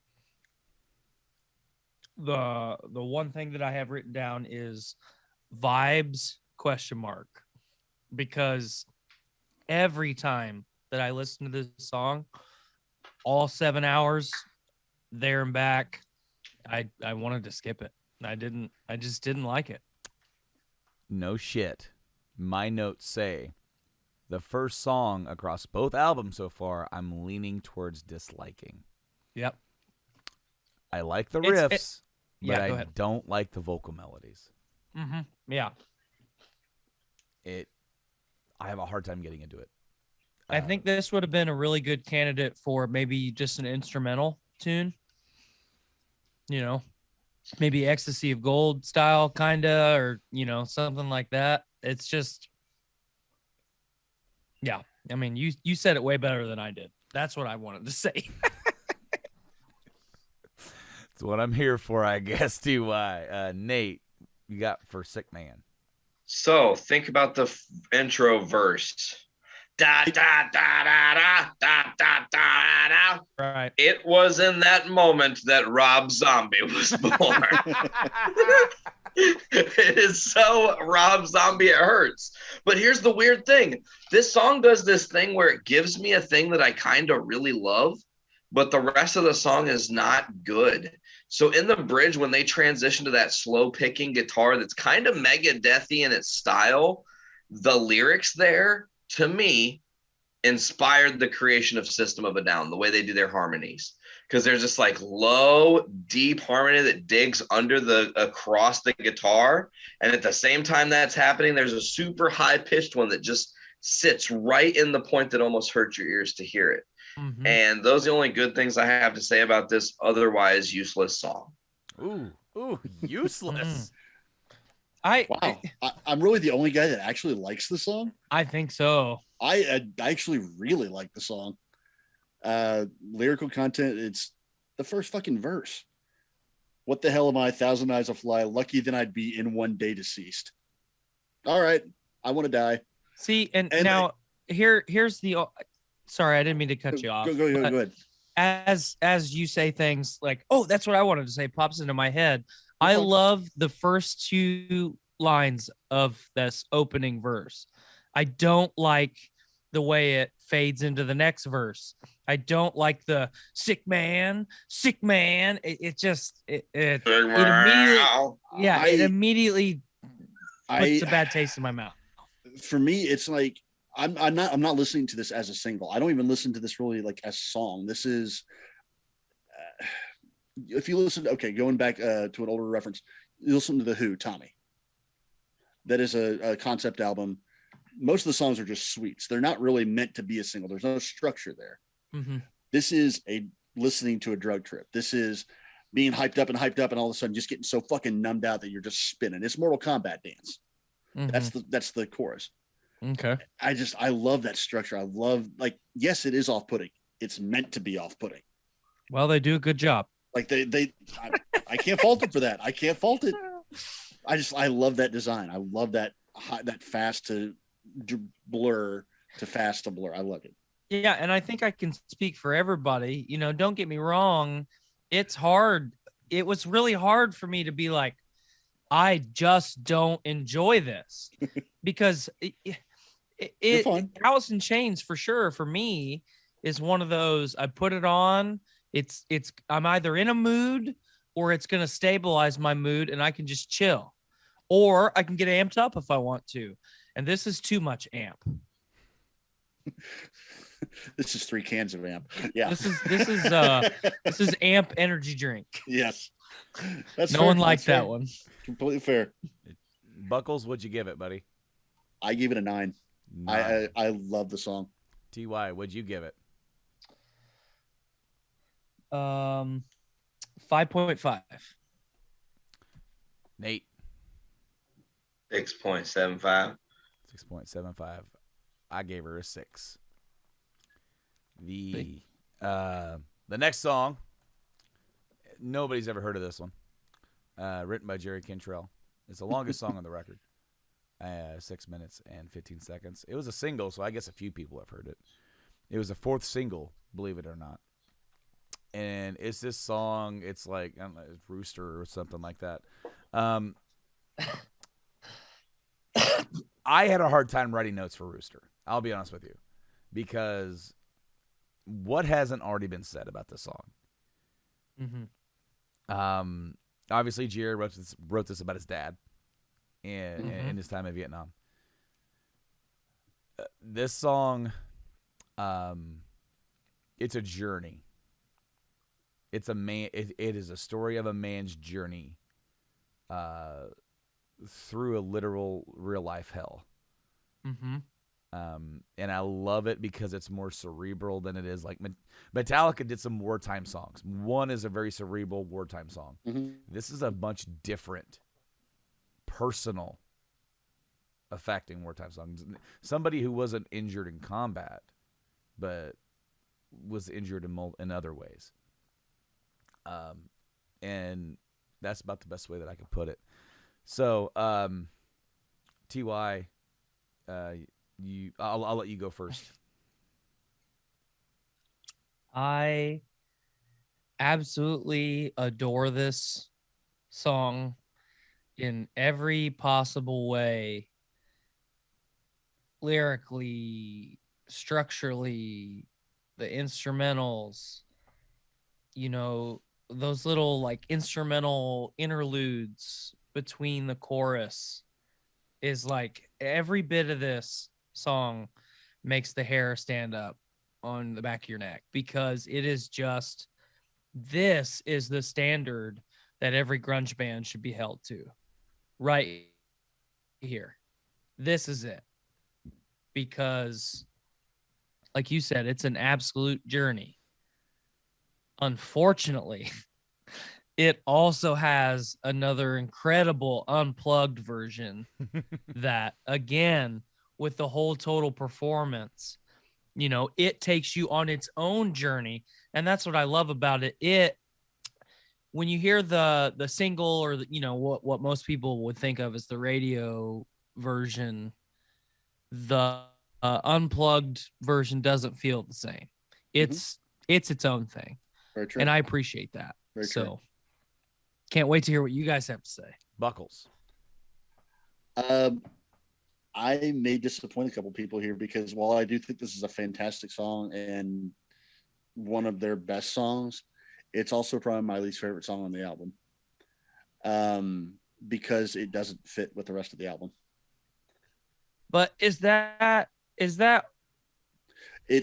one thing that I have written down is vibes ? Because every time that I listen to this song, all 7 hours there and back, I wanted to skip it. I just didn't like it. No shit. My notes say the first song across both albums so far, I'm leaning towards disliking. Yep. I like the riffs, go but I ahead. don't like the vocal melodies. Yeah. I have a hard time getting into it. I think this would have been a really good candidate for maybe just an instrumental tune. Maybe Ecstasy of Gold style, kinda, or something like that. It's just, yeah. I mean, you said it way better than I did. That's what I wanted to say. That's what I'm here for, I guess. Ty. Nate, you got for Sick Man. So think about the intro verse. Da da da da da da da da da. Right. It was in that moment that Rob Zombie was born. It is so Rob Zombie, it hurts. But here's the weird thing. This song does this thing where it gives me a thing that I kind of really love, but the rest of the song is not good. So in the bridge, when they transition to that slow picking guitar that's kind of Megadeth-y in its style, the lyrics there, to me, inspired the creation of System of a Down, the way they do their harmonies. Because there's this like low, deep harmony that digs across the guitar. And at the same time that's happening, there's a super high-pitched one that just sits right in the point that almost hurts your ears to hear it. And those are the only good things I have to say about this otherwise useless song. Ooh, useless. Wow. I'm really the only guy that actually likes the song. I think so. I actually really like the song. Lyrical content, it's the first fucking verse. What the hell am I? 1,000 eyes a fly. Lucky then I'd be in one day deceased. All right. I want to die. See, and now here's the. Sorry, I didn't mean to cut you off. Go ahead. As you say things like, "Oh, that's what I wanted to say," pops into my head. I love the first 2 lines of this opening verse. I don't like the way it fades into the next verse. I don't like the sick man. It immediately puts a bad taste in my mouth. For me, it's like I'm not listening to this as a single. I don't even listen to this really like as a song. This is if you listen, going back to an older reference, you listen to The Who, Tommy. That is a concept album. Most of the songs are just suites. They're not really meant to be a single. There's no structure there. This is listening to a drug trip. This is being hyped up, and all of a sudden just getting so fucking numbed out that you're just spinning. It's Mortal Kombat dance. That's the chorus. Okay. I love that structure. I love, like, yes, it is off-putting. It's meant to be off-putting. Well, they do a good job. Like I can't fault it for that. I can't fault it. I love that design. I love that fast to blur to fast to blur. I love it. Yeah, and I think I can speak for everybody. Don't get me wrong. It's hard it was really hard for me to be like, I just don't enjoy this because You're fine. Alice in Chains for sure for me is one of those. I put it on. It's I'm either in a mood or it's gonna stabilize my mood and I can just chill, or I can get amped up if I want to. And this is too much amp. This is 3 cans of amp. Yeah. This is amp energy drink. Yes. That's No fair. one liked That's that fair. one. Completely fair. Buckles, what'd you give it, buddy? I gave it a 9. I love the song. Ty, what'd you give it? 5.5. Nate. 6.75. 6.75. I gave her a 6. The next song, nobody's ever heard of this one. Written by Jerry Cantrell. It's the longest song on the record. 6 minutes and 15 seconds. It was a single, so I guess a few people have heard it. It was the 4th single, believe it or not. And it's this song. It's like, I don't know, it's Rooster or something like that. I had a hard time writing notes for Rooster. I'll be honest with you, because what hasn't already been said about this song? Mm-hmm. Obviously, Jerry wrote this about his dad in his time in Vietnam. This song, it's a journey. It's a man. It is a story of a man's journey through a literal real life hell. Mm-hmm. And I love it because it's more cerebral than it is like Metallica did some wartime songs. One is a very cerebral wartime song. Mm-hmm. This is a bunch different, personal, affecting wartime songs. Somebody who wasn't injured in combat, but was injured in other ways. And that's about the best way that I could put it. So, Ty, I'll let you go first. I absolutely adore this song in every possible way. Lyrically, structurally, the instrumentals, those little like instrumental interludes between the chorus is like every bit of this song makes the hair stand up on the back of your neck, because it is just, this is the standard that every grunge band should be held to right here. This is it, because like you said, it's an absolute journey. Unfortunately, it also has another incredible unplugged version that, again, with the whole total performance, it takes you on its own journey. And that's what I love about it. When you hear the single, or what most people would think of as the radio version, the unplugged version doesn't feel the same. It's its own thing. Very true. And I appreciate that. Very so true. Can't wait to hear what you guys have to say. Buckles. I may disappoint a couple people here, because while I do think this is a fantastic song and one of their best songs, it's also probably my least favorite song on the album, because it doesn't fit with the rest of the album. But is that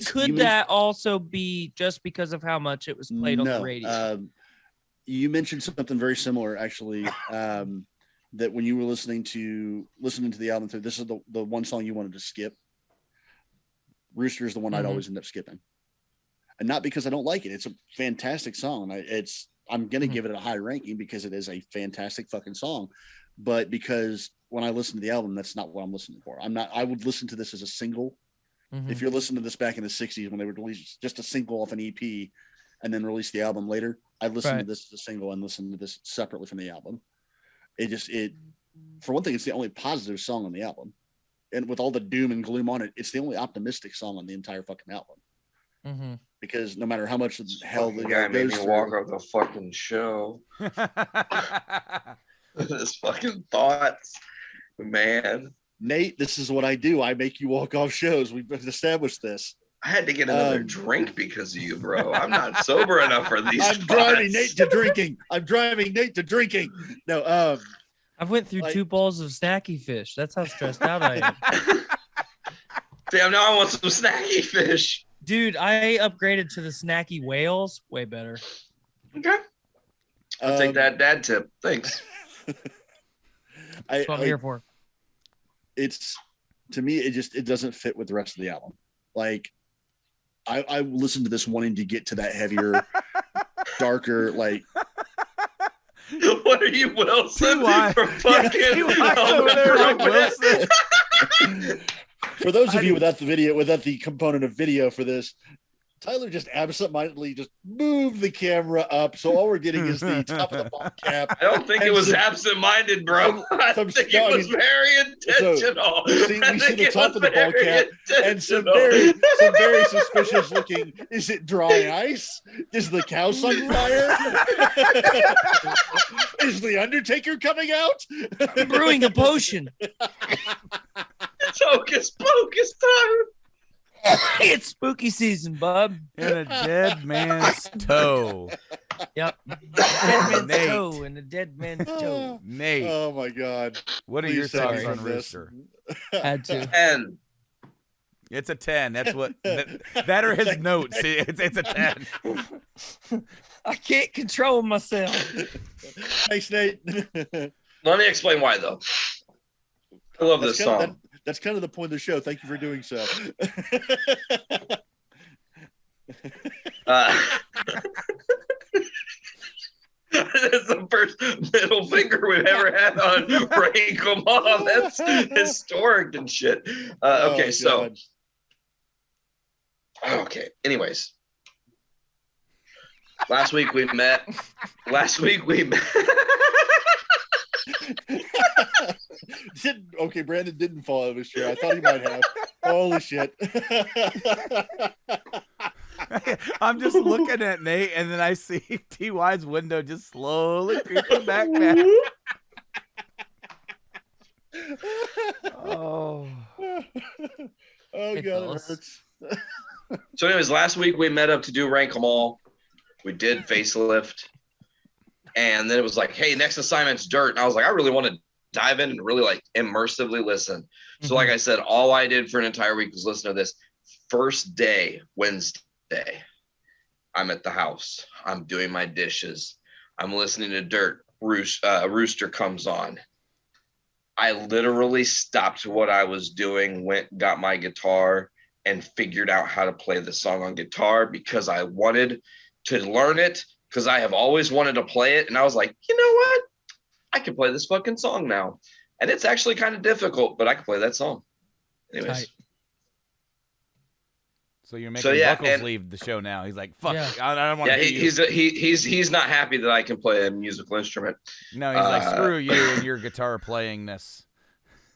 could that also be just because of how much it was played on the radio? You mentioned something very similar, actually. That when you were listening to the album through, this is the one song you wanted to skip. Rooster is the one I'd always end up skipping, and not because I don't like it. It's a fantastic song. I'm gonna give it a high ranking because it is a fantastic fucking song, but because when I listen to the album, that's not what I'm listening for. I would listen to this as a single. If you're listening to this back in the 60s when they would release just a single off an EP and then release the album later, I'd listen to this as a single and listen to this separately from the album. For one thing, it's the only positive song on the album. And with all the doom and gloom on it, it's the only optimistic song on the entire fucking album. because no matter how much hell the guy guy made goes me through, walk off the fucking show. His fucking thoughts, man. Nate, this is what I do. I make you walk off shows. We've established this. I had to get another drink because of you, bro. I'm not sober enough for these. I'm driving Nate to drinking. I'm driving Nate to drinking. No, I've went through 2 bowls of snacky fish. That's how stressed out I am. Damn, now I want some snacky fish. Dude, I upgraded to the snacky whales. Way better. Okay. I'll take that dad tip. Thanks. That's what I'm here for. It's, to me, it doesn't fit with the rest of the album. Like, I listened to this wanting to get to that heavier, darker, like. What are you, Wilson? For fucking Wilson. For those of you without the component of video for this, Tyler just absentmindedly just moved the camera up, so all we're getting is the top of the ball cap. I don't think it was absent-minded, bro. I think it was very intentional. We see the top of the ball cap and some very suspicious looking. Is it dry ice? Is the house on fire? Is the Undertaker coming out? I'm brewing a potion. It's hocus pocus time. It's spooky season, bub. And a dead man's toe. Yep. Dead man's toe and a dead man's toe. Nate. Oh my God. What are your thoughts on Rooster? Had to. 10. It's a 10. That's what that or his notes. It's a 10. I can't control myself. Thanks, Nate. Let me explain why, though. I love this song. That's kind of the point of the show. Thank you for doing so. That's the first middle finger we've ever had on Ray. Come on, that's historic and shit. Okay, so. Okay, anyways. Last week we met. Okay, Brandon didn't fall out of his chair. I thought he might have. Holy shit. I'm just looking at Nate, and then I see TY's window just slowly creeping back. Oh. Oh, God, it hurts. So anyways, last week we met up to do Rank 'em All. We did Facelift. And then it was like, hey, next assignment's Dirt. And I was like, I really want to dive in and really like immersively listen. So like I said, all I did for an entire week was listen to this. First day, Wednesday, I'm at the house. I'm doing my dishes. I'm listening to Dirt. Rooster comes on. I literally stopped what I was doing, got my guitar, and figured out how to play the song on guitar because I wanted to learn it. Because I have always wanted to play it. And I was like, you know what? I can play this fucking song now. And it's actually kind of difficult, but I can play that song. Anyways. Tight. So you're making Buckles leave the show now. He's like, fuck, I don't want to he's not happy that I can play a musical instrument. No, he's like, screw you and your guitar playing this.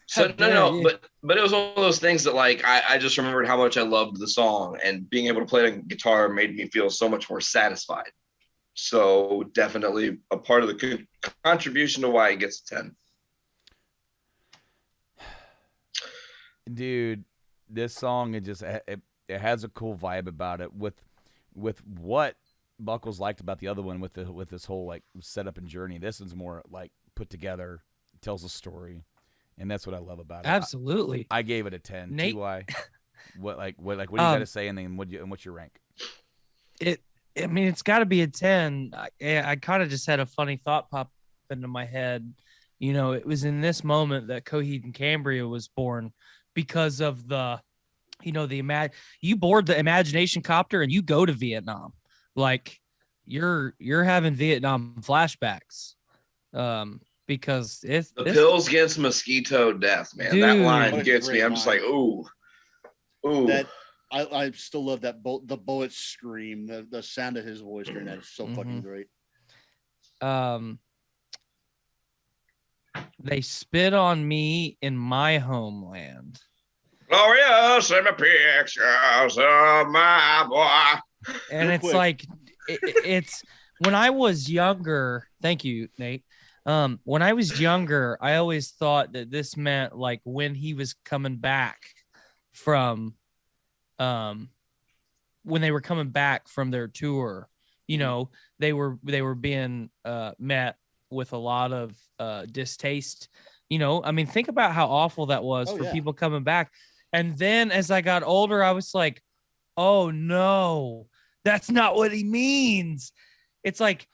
So but it was one of those things that like I just remembered how much I loved the song, and being able to play it on guitar made me feel so much more satisfied. So definitely a part of the contribution to why it gets a 10. Dude, this song it has a cool vibe about it with what Buckles liked about the other one with this whole like setup and journey. This one's more like put together, tells a story, and that's what I love about it. Absolutely. I gave it a 10. Nate? TY, what do you got to say, and then what's your rank? I mean, it's got to be a 10. I kind of just had a funny thought pop into my head. You know, it was in this moment that Coheed and Cambria was born because of you board the imagination copter and you go to Vietnam. Like you're having Vietnam flashbacks. Because it's the pills against mosquito death, man. Dude, that line gets me. I'm just like, ooh. I still love that the bullet scream, the sound of his voice during that is so fucking great. They spit on me in my homeland. Gloria, send me pictures of my boy. And Real it's quick. like it's when I was younger. Thank you, Nate. When I was younger, I always thought that this meant like when he was coming back from when they were coming back from their tour, you know, they were being met with a lot of distaste. You know, I mean, think about how awful that was Oh, for yeah. people coming back. And then as I got older, I was like, oh no, that's not what he means. It's like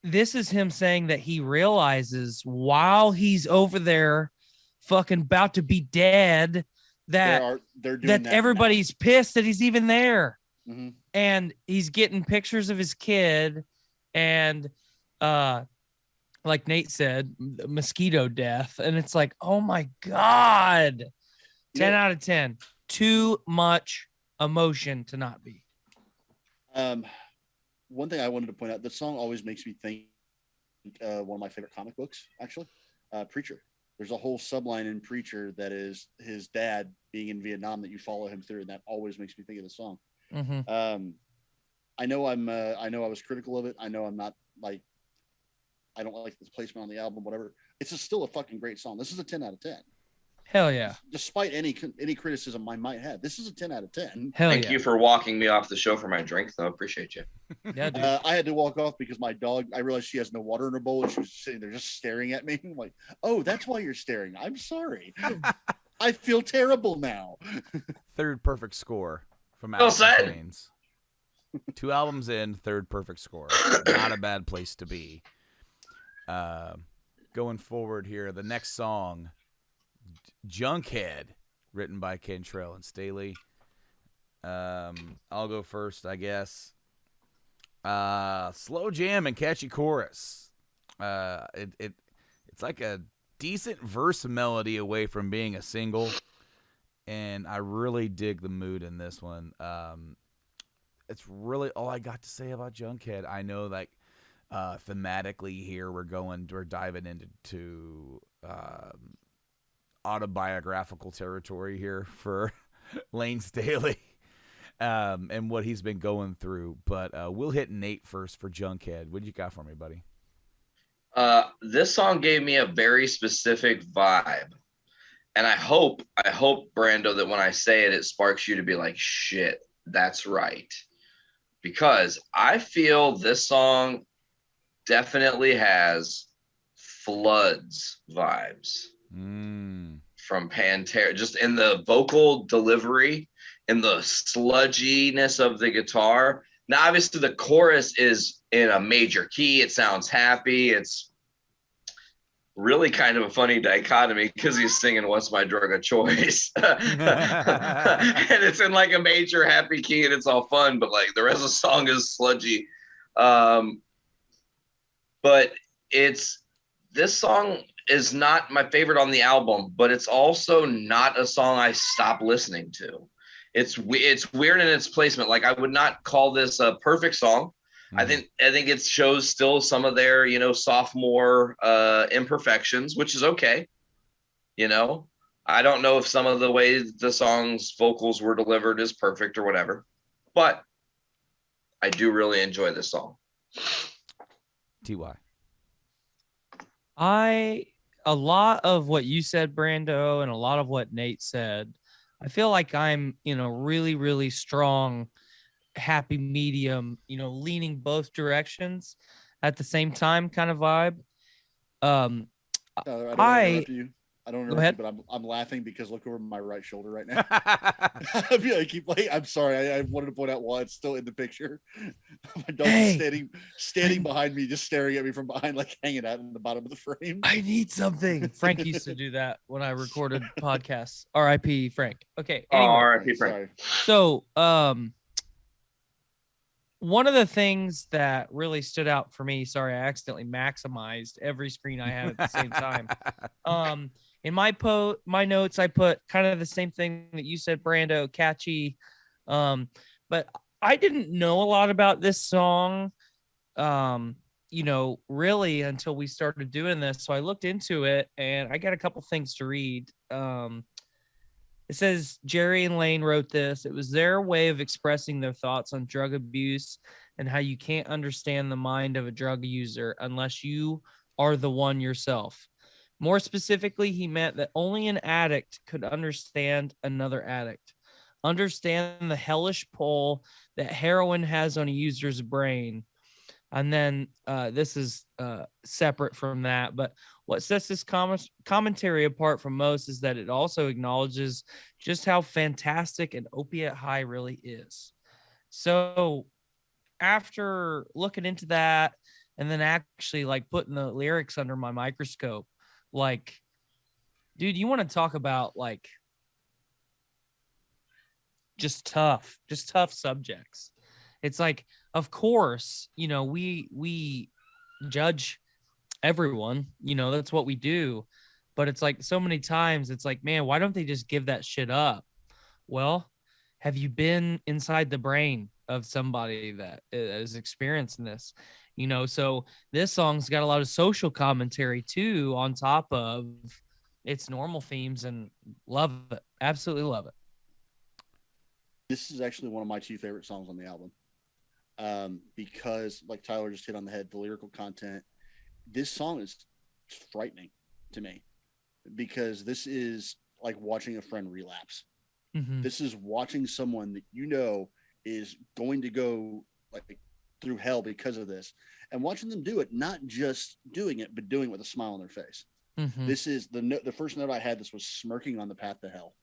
this is him saying that he realizes while he's over there fucking about to be dead that They're doing that everybody's pissed that he's even there. now. And he's getting pictures of his kid and like Nate said, mosquito death. And it's like, oh my God. 10 out of 10. Too much emotion to not be. One thing I wanted to point out, the song always makes me think one of my favorite comic books, actually, Preacher. There's a whole subline in Preacher that is his dad being in Vietnam that you follow him through, and that always makes me think of the song. I know I know I was critical of it. I know I'm not like, I don't like this placement on the album, whatever. It's still a fucking great song. This is a 10 out of 10. Hell yeah. Despite any criticism I might have, this is a 10 out of 10. Thank you for walking me off the show for my drink, though. Appreciate you. Yeah, dude. I had to walk off because my dog, I realized she has no water in her bowl and she was sitting there just staring at me. I'm like, oh, that's why you're staring. I'm sorry. I feel terrible now. Third perfect score from Well Alice in said. Chains. 2 albums in, third perfect score. Not a bad place to be. Going forward here, the next song, Junkhead, written by Cantrell and Staley. I'll go first, I guess. Slow jam and catchy chorus. It's like a decent verse melody away from being a single, and I really dig the mood in this one. It's really all I got to say about Junkhead. I know, like, thematically here we're diving into autobiographical territory here for Lane Staley and what he's been going through. But we'll hit Nate first for Junkhead. What you got for me, buddy? This song gave me a very specific vibe. And I hope, Brando, that when I say it, it sparks you to be like, shit, that's right. Because I feel this song definitely has Floods vibes from Pantera, just in the vocal delivery, in the sludginess of the guitar. Now, obviously, the chorus is in a major key. It sounds happy. It's really kind of a funny dichotomy because he's singing "What's My Drug of Choice," and it's in like a major happy key, and it's all fun. But like the rest of the song is sludgy. But this song is not my favorite on the album, but it's also not a song I stop listening to. It's weird in its placement. Like I would not call this a perfect song. I think it shows still some of their, sophomore imperfections, which is okay. I don't know if some of the way the song's vocals were delivered is perfect or whatever, but I do really enjoy this song. TY. A lot of what you said, Brando, and a lot of what Nate said, I feel like I'm, really, really strong, happy medium, leaning both directions at the same time kind of vibe. I don't Go ahead. interrupt you, but I'm laughing because look over my right shoulder right now. I keep like, I'm sorry. I wanted to point out while it's still in the picture. My dog's standing behind me, just staring at me from behind, like hanging out in the bottom of the frame. I need something. Frank used to do that when I recorded podcasts. R.I.P. Frank. Okay. Anyway, R.I.P. Frank. So, one of the things that really stood out for me, sorry, I accidentally maximized every screen I had at the same time. In my notes, I put kind of the same thing that you said, Brando, catchy. But I didn't know a lot about this song, really until we started doing this. So I looked into it and I got a couple things to read. It says Jerry and Lane wrote this. It was their way of expressing their thoughts on drug abuse and how you can't understand the mind of a drug user unless you are the one yourself. More specifically, he meant that only an addict could understand another addict, understand the hellish pull that heroin has on a user's brain. And then this is separate from that. But what sets this commentary apart from most is that it also acknowledges just how fantastic an opiate high really is. So after looking into that and then actually like putting the lyrics under my microscope, like, dude, you want to talk about like just tough subjects. It's like, of course, you know, we judge everyone, you know, that's what we do. But it's like so many times it's like, man, why don't they just give that shit up? Well, have you been inside the brain of somebody that is experiencing this? You know, so this song's got a lot of social commentary too, on top of its normal themes, and love it. Absolutely love it. This is actually one of my two favorite songs on the album. Because like Tyler just hit on the head, the lyrical content, this song is frightening to me because this is like watching a friend relapse. Mm-hmm. This is watching someone that you know is going to go like through hell because of this, and watching them do it, not just doing it, but doing it with a smile on their face. Mm-hmm. This is the first note I had. This was smirking on the path to hell.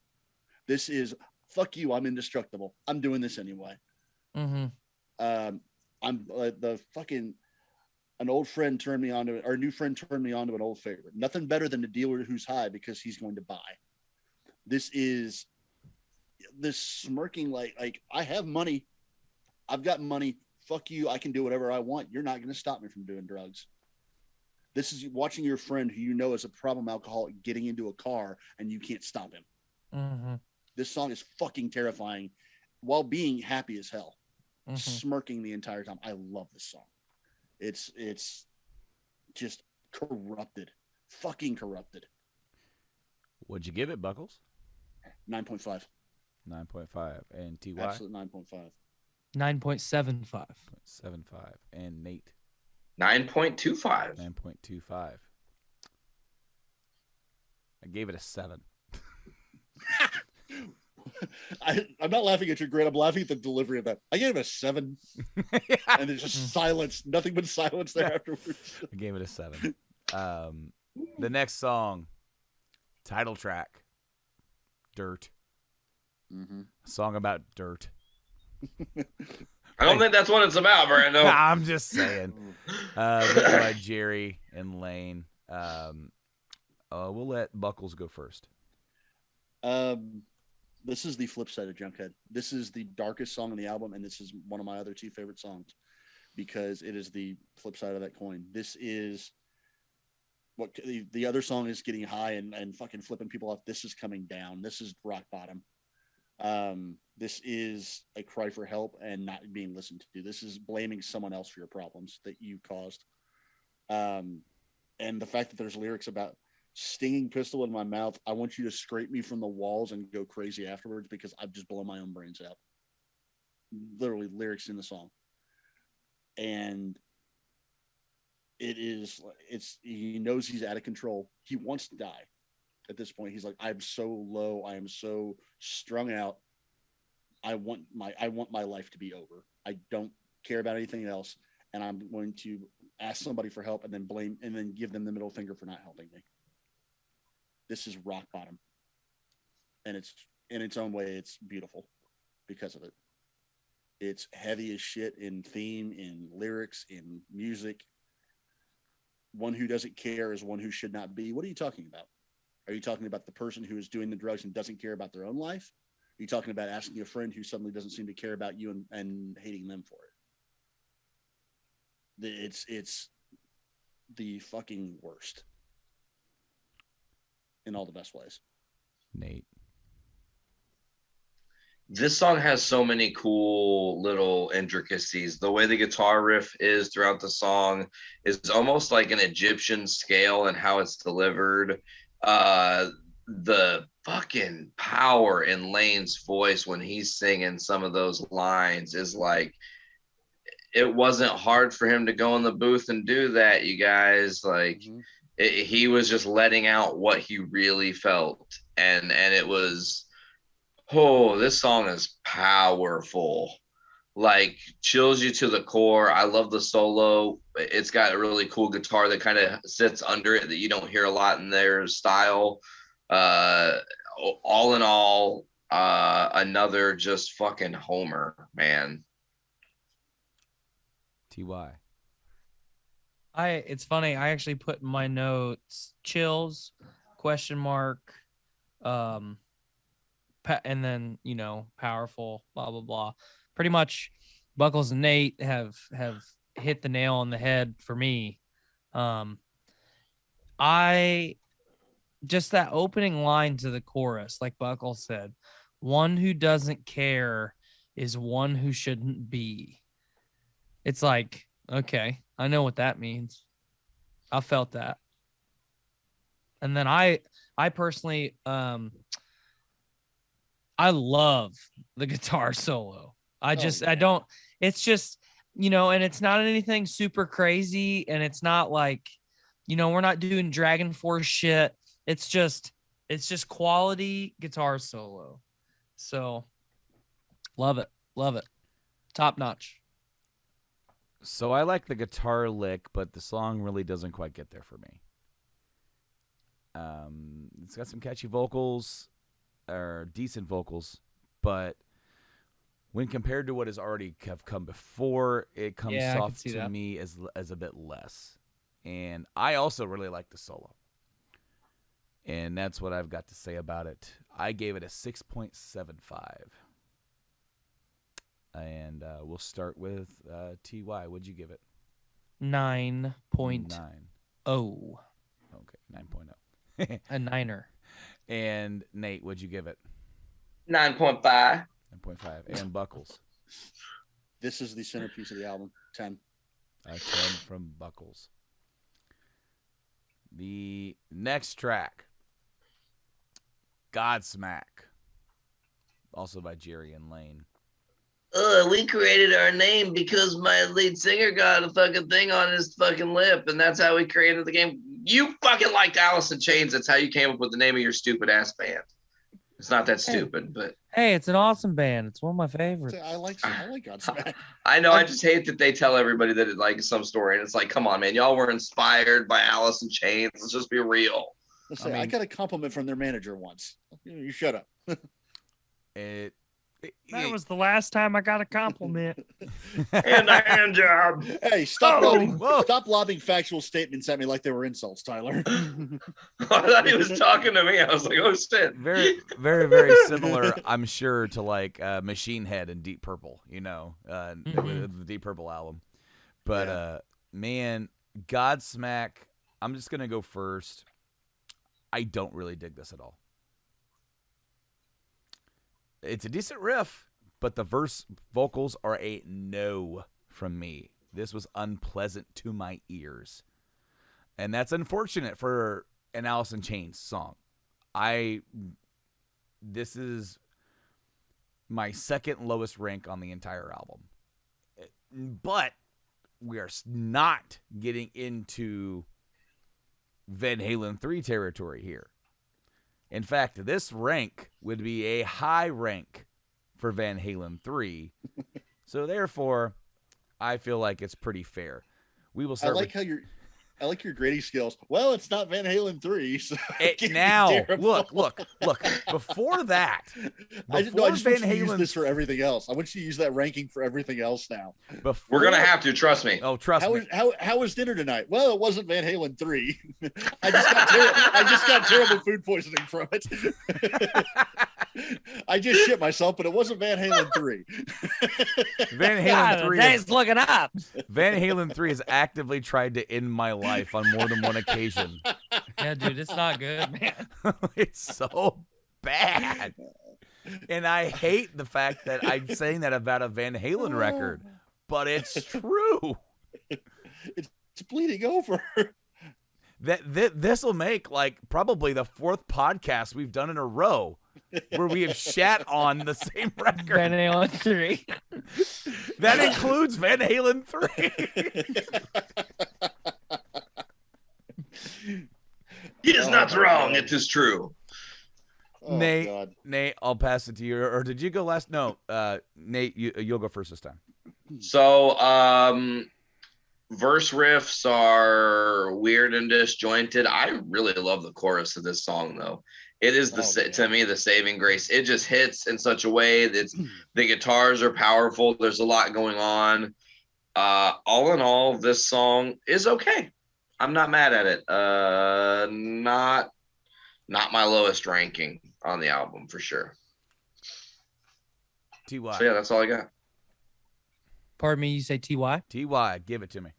This is fuck you. I'm indestructible. I'm doing this anyway. Mm-hmm. I'm the fucking an old friend turned me on to, or a new friend turned me on to an old favorite. Nothing better than a dealer who's high because he's going to buy. This is this smirking like I have money. I've got money. Fuck you. I can do whatever I want. You're not going to stop me from doing drugs. This is watching your friend who you know is a problem alcoholic getting into a car and you can't stop him. Mm-hmm. This song is fucking terrifying while being happy as hell. Mm-hmm. Smirking the entire time. I love this song. It's just corrupted. Fucking corrupted. What'd you give it, Buckles? 9.5. 9.5. And TY? Absolute 9.5. 9.75. 7.5. And Nate? 9.25. 9.25. I gave it a 7. I'm not laughing at your grade. I'm laughing at the delivery of that. I gave it a 7. Yeah. And there's just silence. Nothing but silence there afterwards. I gave it a 7. The next song, title track, Dirt. Mm-hmm. A song about dirt. I don't think that's what it's about, Brando. I'm just saying. Written by Jerry and Lane. We'll let Buckles go first. This is the flip side of Junkhead. This is the darkest song on the album, and this is one of my other two favorite songs because it is the flip side of that coin. This is what the other song is getting high and fucking flipping people off. This is coming down. This is rock bottom. This is a cry for help and not being listened to. This is blaming someone else for your problems that you caused. And the fact that there's lyrics about stinging pistol in my mouth. I want you to scrape me from the walls and go crazy afterwards because I've just blown my own brains out. Literally lyrics in the song. And he knows he's out of control. He wants to die at this point. He's like, I'm so low. I am so strung out. I want my life to be over. I don't care about anything else. And I'm going to ask somebody for help and then give them the middle finger for not helping me. This is rock bottom. And it's in its own way, it's beautiful because of it. It's heavy as shit in theme, in lyrics, in music. One who doesn't care is one who should not be. What are you talking about? Are you talking about the person who is doing the drugs and doesn't care about their own life? Are you talking about asking a friend who suddenly doesn't seem to care about you and hating them for it? It's the fucking worst. In all the best ways. Nate. This song has so many cool little intricacies. The way the guitar riff is throughout the song is almost like an Egyptian scale and how it's delivered. the fucking power in Lane's voice when he's singing some of those lines is like, it wasn't hard for him to go in the booth and do that, you guys. Like, he was just letting out what he really felt. And it was, oh, this song is powerful. Like, chills you to the core. I love the solo. It's got a really cool guitar that kind of sits under it that you don't hear a lot in their style. All in all, another just fucking homer, man. Ty. It's funny. I actually put in my notes chills, question mark, and then powerful, blah blah blah. Pretty much, Buckles and Nate have hit the nail on the head for me. I just that opening line to the chorus, like Buckles said, one who doesn't care is one who shouldn't be. It's like, okay, I know what that means. I felt that. And then I personally, I love the guitar solo. I don't, it's just, and it's not anything super crazy. And it's not like, we're not doing Dragon Force shit. It's just quality guitar solo. So love it. Love it. Top notch. So I like the guitar lick, but the song really doesn't quite get there for me. It's got some catchy vocals, or decent vocals, but when compared to what has already have come before, it comes off to me as a bit less. And I also really like the solo. And that's what I've got to say about it. I gave it a 6.75. And we'll start with TY. What'd you give it? 9.0. 9. Okay, 9.0. A niner. And Nate, what'd you give it? 9.5. 9.5. And Buckles. This is the centerpiece of the album. 10. A 10 from Buckles. The next track, Godsmack, also by Jerry and Lane. We created our name because my lead singer got a fucking thing on his fucking lip, and that's how we created the game. You fucking liked Alice in Chains. That's how you came up with the name of your stupid ass band. It's not that stupid, but hey, it's an awesome band. It's one of my favorites. I like Godsmack. I know. I just hate that they tell everybody that it like some story, and it's like, come on, man, y'all were inspired by Alice in Chains. Let's just be real. Listen, I got a compliment from their manager once. You shut up. That was the last time I got a compliment. And a hand job. Hey, stop lobbing factual statements at me like they were insults, Tyler. I thought he was talking to me. I was like, oh shit. Very, very, very similar, I'm sure, to like Machine Head and Deep Purple, the Deep Purple album. But man, Godsmack, I'm just gonna go first. I don't really dig this at all. It's a decent riff, but the verse vocals are a no from me. This was unpleasant to my ears. And that's unfortunate for an Alice in Chains song. This is my second lowest rank on the entire album. But we are not getting into Van Halen 3 territory here. In fact, this rank would be a high rank for Van Halen 3. So therefore, I feel like it's pretty fair. We will start. I like your grading skills. Well, it's not Van Halen 3. So now, look. Before that, I just want you to use this for everything else. I want you to use that ranking for everything else now. We're going to have to, trust me. Oh, trust me. How was dinner tonight? Well, it wasn't Van Halen 3. I just got terrible food poisoning from it. I just shit myself, but it wasn't Van Halen 3. Van Halen 3 is looking up. Van Halen 3 has actively tried to end my life on more than one occasion. Yeah, dude, it's not good, man. It's so bad. And I hate the fact that I'm saying that about a Van Halen record, but it's true. It's bleeding over. This will make like probably the 4th podcast we've done in a row where we have shat on the same record. Van Halen 3. That includes Van Halen 3. He is not wrong. It is true. Oh, Nate, God. Nate, I'll pass it to you. Or did you go last? No, Nate, you'll go first this time. So, verse riffs are weird and disjointed. I really love the chorus of this song, though. It is to me the saving grace. It just hits in such a way that the guitars are powerful. There's a lot going on. All in all, this song is okay. I'm not mad at it. Not my lowest ranking on the album for sure. Ty. So yeah, that's all I got. Pardon me, you say TY? Ty, give it to me.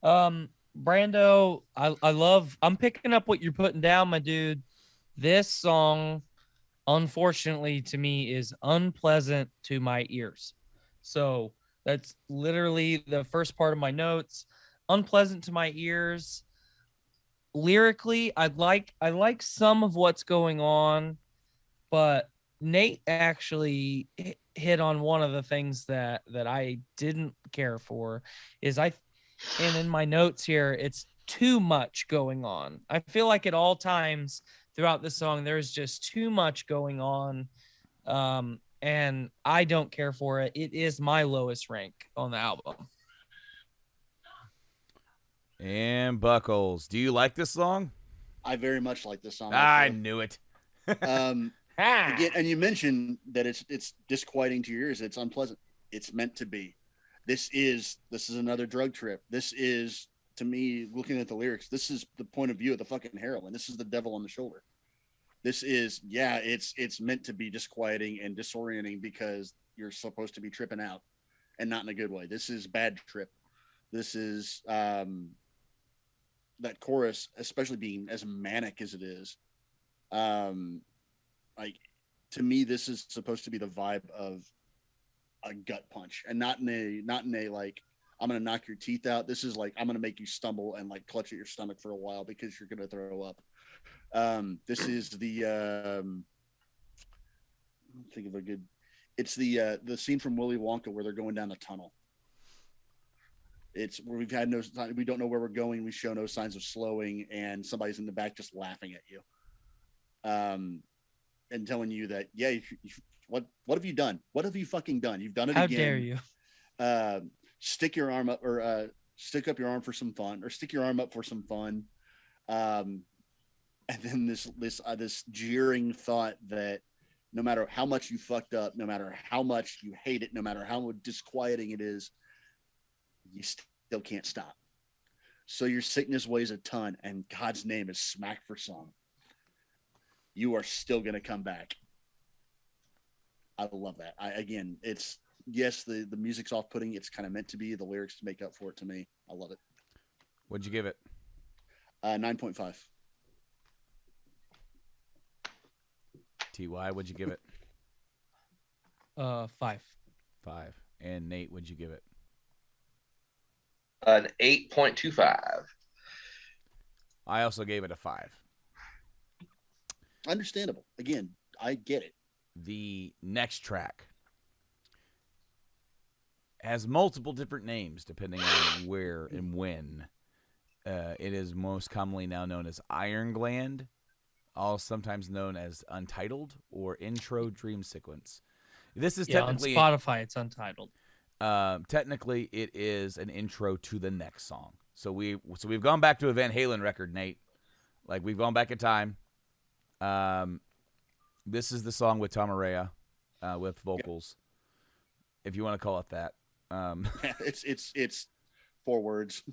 Brando, I'm picking up what you're putting down, my dude. This song, unfortunately, to me, is unpleasant to my ears. So that's literally the first part of my notes. Unpleasant to my ears. Lyrically, I like some of what's going on, but Nate actually hit on one of the things that I didn't care for. And in my notes here, it's too much going on. I feel like at all times throughout the song, there's just too much going on. And I don't care for it. It is my lowest rank on the album. And Buckles, do you like this song? I very much like this song. I knew it. Again, and you mentioned that it's disquieting to your ears. It's unpleasant. It's meant to be. This is another drug trip. This is, to me, looking at the lyrics, this is the point of view of the fucking heroin. This is the devil on the shoulder. This is, it's meant to be disquieting and disorienting because you're supposed to be tripping out, and not in a good way. This is bad trip. This is that chorus, especially being as manic as it is. Like, to me, this is supposed to be the vibe of a gut punch, and not in a like, I'm gonna knock your teeth out. This is like, I'm gonna make you stumble and like clutch at your stomach for a while because you're gonna throw up. This is the think of a good. It's the scene from Willy Wonka where they're going down the tunnel. It's where we don't know where we're going. We show no signs of slowing, and somebody's in the back just laughing at you, and telling you that, what have you done? What have you fucking done? You've done it again. How dare you? Stick your arm up, or stick up your arm for some fun, or stick your arm up for some fun. And then this jeering thought that no matter how much you fucked up, no matter how much you hate it, no matter how disquieting it is, you still can't stop. So your sickness weighs a ton, and God's name is smack for song. You are still going to come back. I love that. It's, yes, the music's off-putting. It's kind of meant to be. The lyrics to make up for it to me. I love it. What'd you give it? 9.5. TY, what'd you give it? 5. 5. And Nate, what'd you give it? An 8.25. I also gave it a 5. Understandable. Again, I get it. The next track has multiple different names depending on where and when. It is most commonly now known as Iron Gland, also sometimes known as Untitled or Intro Dream Sequence. This is technically on Spotify. It's Untitled. Technically, it is an intro to the next song. So we've gone back to a Van Halen record, Nate. Like, we've gone back in time. This is the song with Tom Araya, with vocals, if you want to call it that. It's 4 words.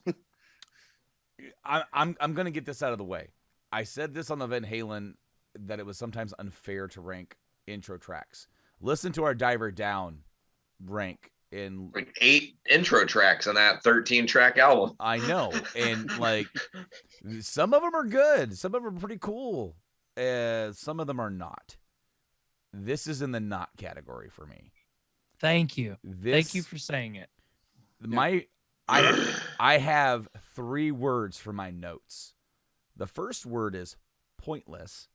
I'm gonna get this out of the way. I said this on the Van Halen that it was sometimes unfair to rank intro tracks. Listen to our Diver Down rank in Like 8 intro tracks on that 13-track album. I know, and like some of them are good, some of them are pretty cool, some of them are not. This is in the not category for me. Thank you. Thank you for saying it. I have 3 words for my notes. The first word is pointless.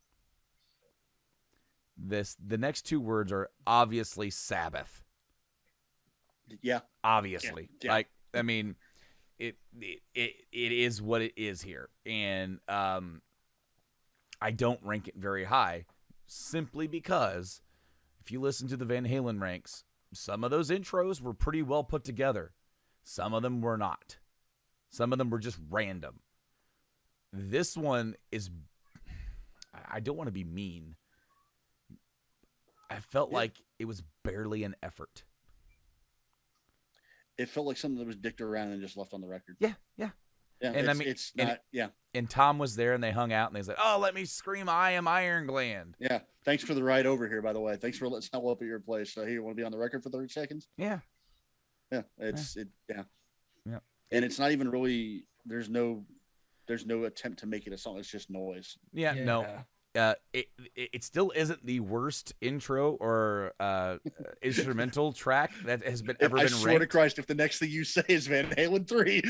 The next two words are obviously Sabbath. Yeah. Obviously. Yeah. Like, I mean, it is what it is here. And I don't rank it very high simply because if you listen to the Van Halen ranks, some of those intros were pretty well put together. Some of them were not. Some of them were just random. This one is, I don't want to be mean. I felt like it was barely an effort. It felt like something that was dicked around and just left on the record. Yeah. And I mean, it's not. Yeah. And Tom was there, and they hung out, and they said, "Oh, let me scream, I am Iron Gland." Yeah. Thanks for the ride over here, by the way. Thanks for letting us know up at your place. So, hey, you want to be on the record for 30 seconds? Yeah. Yeah. Yeah. And it's not even really. There's no attempt to make it a song. It's just noise. Yeah. No. It still isn't the worst intro or instrumental track that has been ever been ranked. I swear to Christ, if the next thing you say is Van Halen 3.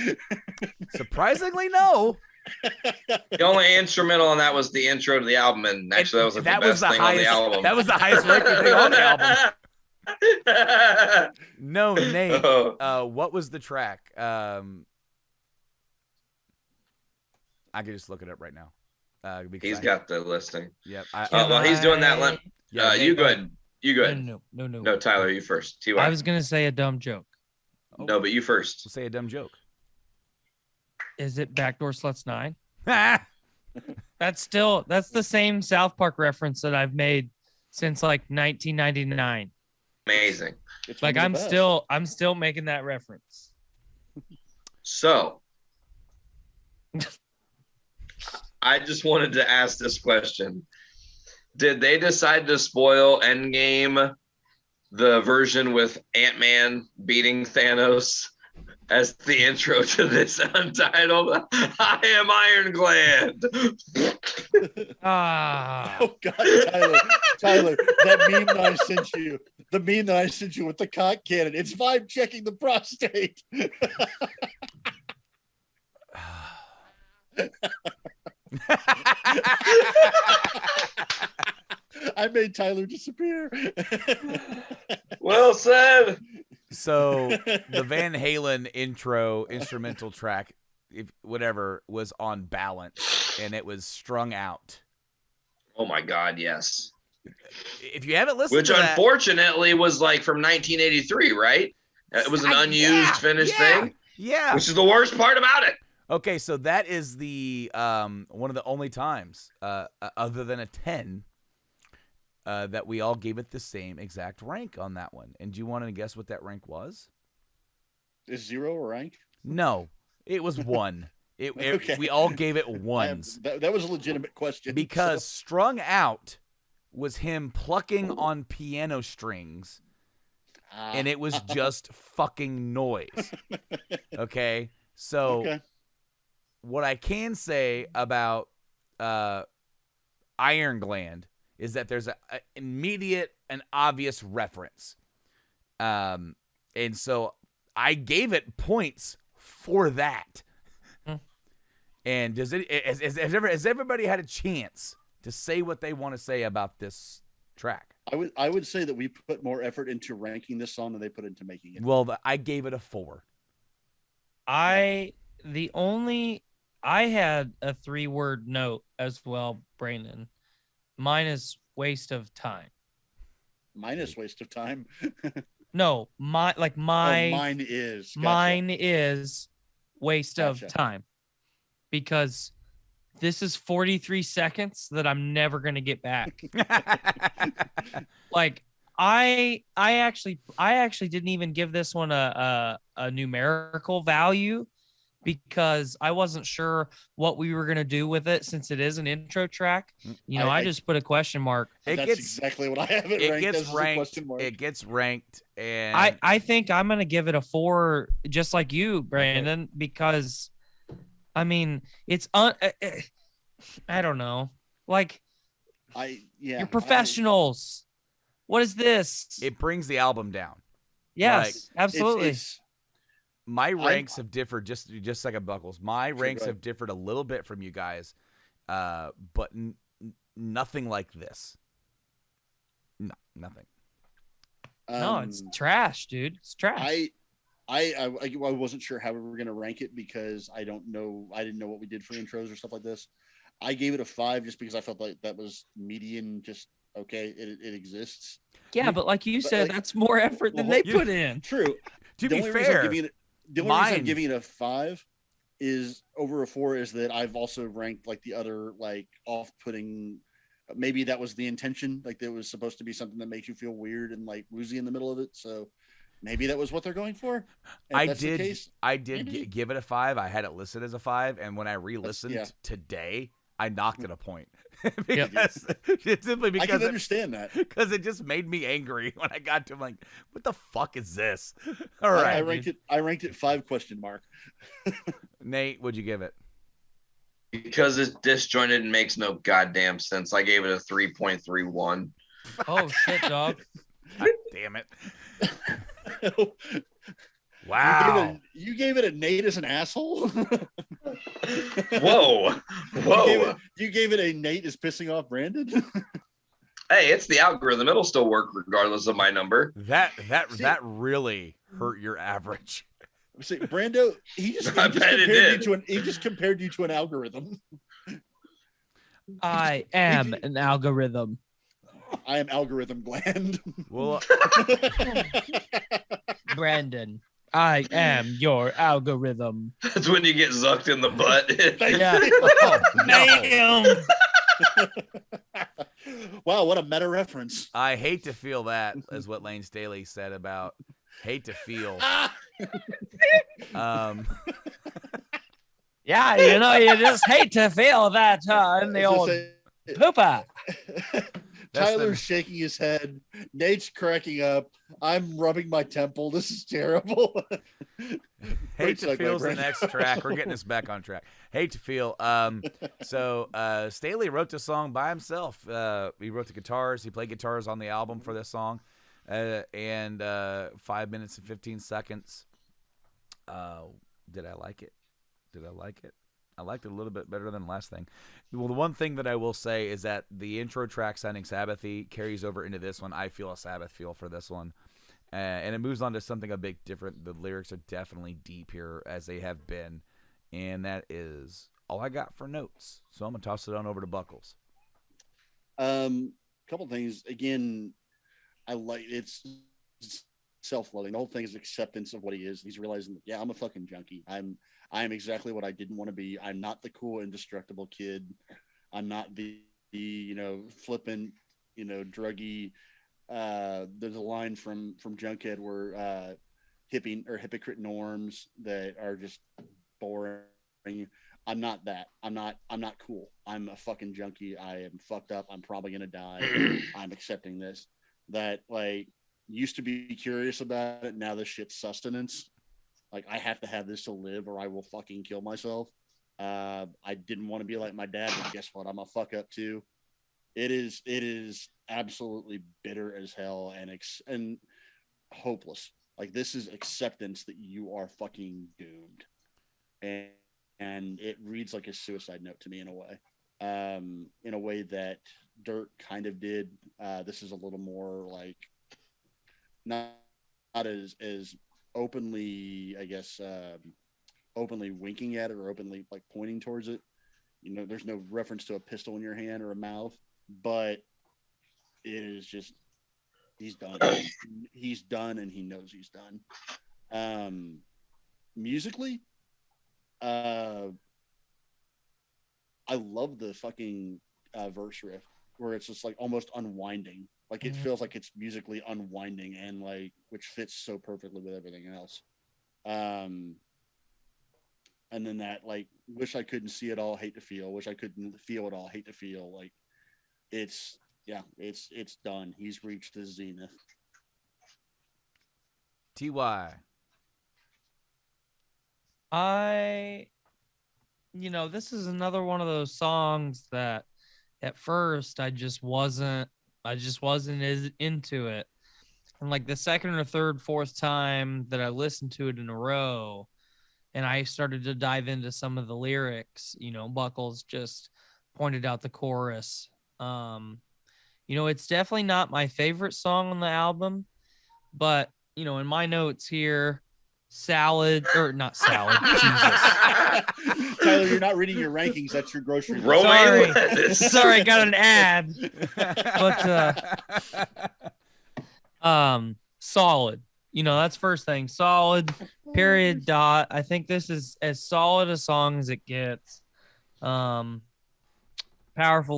Surprisingly, no. The only instrumental on that was the intro to the album, and actually that was like the best thing on the album. That was the highest ranking thing on the album. No, Nate. What was the track? I could just look it up right now. He's got the listing. Yep. While he's doing that, you go ahead. You go ahead. No. No, Tyler, you first. I was gonna say a dumb joke. No, but you first. We'll say a dumb joke. Is it Backdoor Sluts 9? That's the same South Park reference that I've made since like 1999. Amazing. Like I'm still making that reference. So I just wanted to ask this question. Did they decide to spoil Endgame, the version with Ant-Man beating Thanos, as the intro to this untitled I Am Iron Gland? Oh God, Tyler, that meme that I sent you. The meme that I sent you with the cock cannon. It's Vibe checking the prostate. I made Tyler disappear. Well said. So the Van Halen intro instrumental track, whatever, was on Balance, and it was Strung Out. Oh my God, yes. If you haven't listened Which to unfortunately was like from 1983, right? It was an unused finished thing. Yeah. Which is the worst part about it. Okay, so that is the one of the only times, other than a 10, that we all gave it the same exact rank on that one. And do you want to guess what that rank was? Is 0 a rank? No, it was 1. Okay. We all gave it 1s. That was a legitimate question. Because Strung Out was him plucking on piano strings, and it was just fucking noise. Okay? So what I can say about Iron Gland is that there's an immediate and obvious reference. And so I gave it points for that. And has everybody had a chance to say what they want to say about this track? I would say that we put more effort into ranking this song than they put into making it. Well, I gave it a 4. I had a 3-word note as well, Brandon. Mine is waste of time. Minus waste of time. No, mine is. Gotcha. Mine is waste Gotcha. of time. Because this is 43 seconds that I'm never going to get back. Like I actually didn't even give this one a numerical value because I wasn't sure what we were going to do with it since it is an intro track. You know, I just put a question mark. That's exactly what I have it ranked. It gets ranked. And I think I'm going to give it a 4 just like you, Brandon, because I mean, it's I don't know. Like you're professionals. What is this? It brings the album down. Yes, absolutely. My ranks have differed just like a Buckles. My ranks have differed a little bit from you guys but nothing like this. No, nothing. No, it's trash, dude. It's trash. I wasn't sure how we were gonna rank it because I didn't know what we did for intros or stuff like this. I gave it a 5 just because I felt like that was median. Just okay, it exists. Yeah, but like you said, like, that's more effort than they put in. True. To the be only reason fair, the only reason I'm giving it a 5 is over a 4 is that I've also ranked like the other like off-putting. Maybe that was the intention. Like there was supposed to be something that makes you feel weird and like woozy in the middle of it. So maybe that was what they're going for. I did give it a 5. I had it listed as a 5, and when I re-listened today, I knocked it a point because simply because I can understand that because it just made me angry when I got to like, what the fuck is this? All right, I ranked it 5 ? Nate, what'd you give it? Because it's disjointed and makes no goddamn sense. I gave it a 3.31. Oh shit, dog! God damn it! Wow. You gave it a Nate as an asshole? Whoa. You gave it a Nate is pissing off Brandon? Hey, it's the algorithm. It'll still work regardless of my number. That really hurt your average. See, Brando, he just compared you to an algorithm. I am an algorithm. I am algorithm gland. Well, Brandon, I am your algorithm. That's when you get zucked in the butt. Yeah. Oh, Damn. Wow, what a meta reference. I hate to feel that, is what Lane Staley said about hate to feel. Yeah, you just hate to feel that in the old poopa. Tyler's shaking his head. Nate's cracking up. I'm rubbing my temple. This is terrible. Hate to Feel's the next track. We're getting this back on track. Hate to Feel. So Staley wrote this song by himself. He wrote the guitars. He played guitars on the album for this song. And 5 minutes and 15 seconds. Did I like it? I liked it a little bit better than the last thing. Well, the one thing that I will say is that the intro track sounding Sabbathy carries over into this one. I feel a Sabbath feel for this one. And it moves on to something a bit different. The lyrics are definitely deep here, as they have been. And that is all I got for notes. So I'm going to toss it on over to Buckles. Couple things. Again, I like it's self-loathing. The whole thing is acceptance of what he is. He's realizing that, yeah, I'm a fucking junkie. I am exactly what I didn't want to be. I'm not the cool, indestructible kid. I'm not the flippant, druggy. There's a line from Junkhead where hypocrite norms that are just boring. I'm not that. I'm not cool. I'm a fucking junkie. I am fucked up. I'm probably gonna die. I'm accepting this. That like used to be curious about it. Now this shit's sustenance. Like I have to have this to live or I will fucking kill myself. I didn't want to be like my dad, but guess what? I'm a fuck up too. It is absolutely bitter as hell and hopeless. Like this is acceptance that you are fucking doomed. And it reads like a suicide note to me in a way that Dirt kind of did. This is a little more like not as openly, I guess, openly winking at it or openly like pointing towards it. There's no reference to a pistol in your hand or a mouth, but it is just he's done. He's done, and he knows he's done. Musically, I love the fucking verse riff where it's just like almost unwinding. Like it feels like it's musically unwinding and like which fits so perfectly with everything else. And then that like wish I couldn't see it all, hate to feel, wish I couldn't feel it all, hate to feel. Like it's done. He's reached the zenith. TY. This is another one of those songs that at first I just wasn't as into it. And like the second or third, fourth time that I listened to it in a row and I started to dive into some of the lyrics, Buckles just pointed out the chorus. It's definitely not my favorite song on the album, but in my notes here, salad or not salad, Jesus. Tyler, you're not reading your rankings. That's your grocery list. Romaine lettuce. Sorry, got an ad. But solid. That's first thing. Solid. Period. Dot. I think this is as solid a song as it gets. Powerful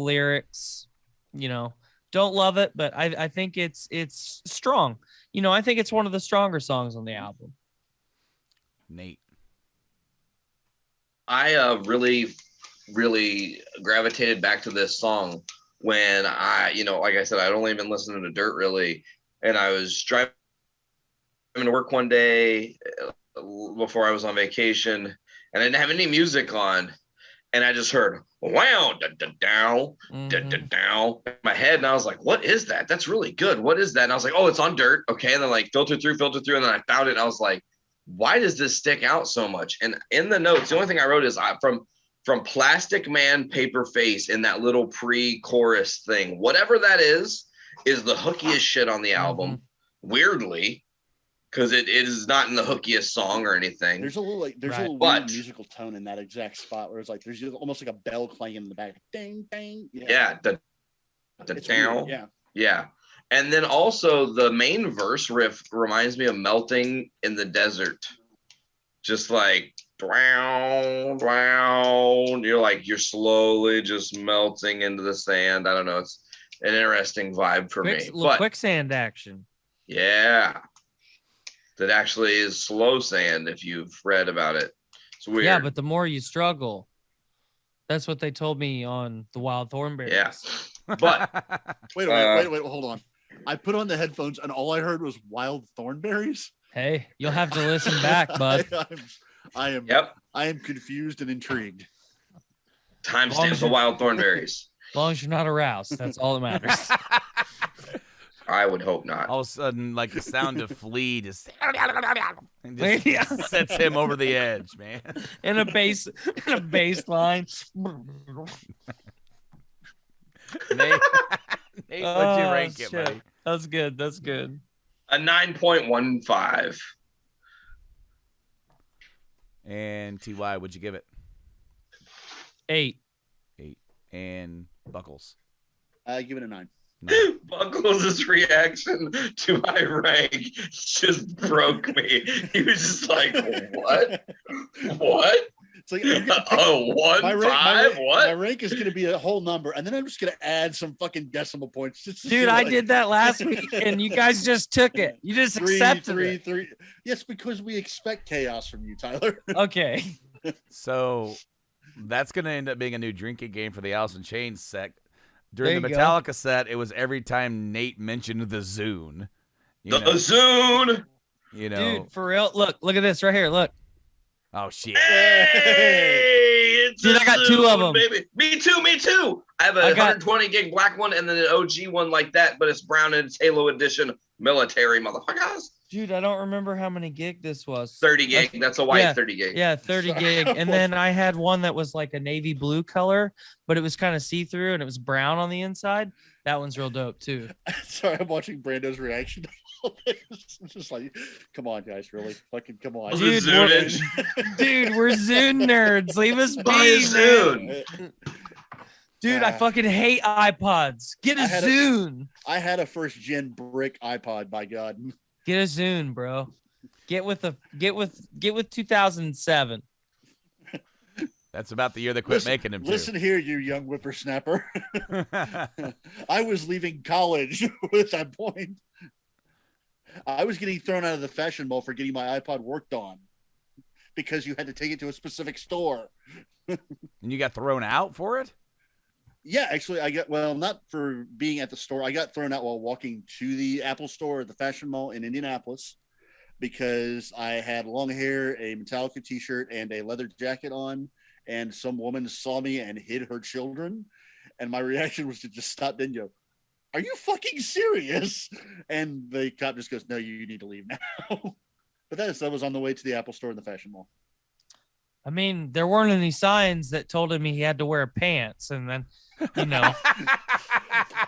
lyrics. Don't love it, but I think it's strong. I think it's one of the stronger songs on the album. Nate. I really, really gravitated back to this song when like I said, I'd only been listening to Dirt really, and I was driving to work one day before I was on vacation, and I didn't have any music on, and I just heard wow, down, down in my head, and I was like, "What is that? That's really good. What is that?" And I was like, "Oh, it's on Dirt." Okay, and then like filter through, and then I found it, and I was like, why does this stick out so much? And in the notes, the only thing I wrote is from Plastic Man, Paper Face in that little pre-chorus thing. Whatever that is the hookiest shit on the album. Weirdly, because it is not in the hookiest song or anything. There's a little weird musical tone in that exact spot where it's like there's almost like a bell clanging in the back. Ding, ding. Yeah. Yeah. And then also the main verse riff reminds me of Melting in the Desert. Just like, drown, drown. You're slowly just melting into the sand. I don't know. It's an interesting vibe for me. But quicksand action. Yeah. That actually is slow sand if you've read about it. It's weird. Yeah, but the more you struggle, that's what they told me on the Wild Thornberries. Yeah. But wait, hold on. I put on the headphones and all I heard was Wild Thornberries. Hey, you'll have to listen back, bud. I am confused and intrigued. Timestamp the Wild Thornberries. As long as you're not aroused, that's all that matters. I would hope not. All of a sudden, like the sound of Flea just, and just sets him over the edge, man. In a bass line. Nate, what'd you rank it, buddy? That's good. That's good. A 9.15. And TY, would you give it? 8. And Buckles? I give it a 9. Buckles' reaction to my rank just broke me. He was just like, "What? What? It's like, 1.5? What? My rank is going to be a whole number, and then I'm just going to add some fucking decimal points. Dude, I did that last week, and you guys just took it. You just accepted it. 3. Yes, because we expect chaos from you, Tyler. Okay. So that's going to end up being a new drinking game for the Alice in Chains sect. During the There you Metallica set, it was every time Nate mentioned the Zune. Zune! Dude, for real. Look at this right here. Look. Oh, shit. Hey! Dude, I got 2 of them. Baby. Me too. I have a 120 gig black one and then an OG one like that, but it's brown and it's Halo Edition military, motherfuckers. Dude, I don't remember how many gig this was. 30 gig. That's a white 30 gig. Yeah, 30 gig. And then I had one that was like a navy blue color, but it was kind of see-through and it was brown on the inside. That one's real dope too. Sorry, I'm watching Brando's reaction. It's just like, come on, guys, really? Fucking come on. Dude, we're Zune nerds. Leave us be, Zune. Dude, I fucking hate iPods. Get a Zune. I had a first gen brick iPod, by God. Get a Zune, bro. Get with 2007. That's about the year they quit making them. Listen here, you young whippersnapper. I was leaving college at that point. I was getting thrown out of the fashion mall for getting my iPod worked on because you had to take it to a specific store. And you got thrown out for it? Yeah, actually, not for being at the store. I got thrown out while walking to the Apple store at the fashion mall in Indianapolis because I had long hair, a Metallica t-shirt, and a leather jacket on, and some woman saw me and hid her children. And my reaction was to just stop and go, "Are you fucking serious?" And the cop just goes, "No, you need to leave now." But that was on the way to the Apple store in the fashion mall. I mean, there weren't any signs that told him he had to wear pants, and then, you know,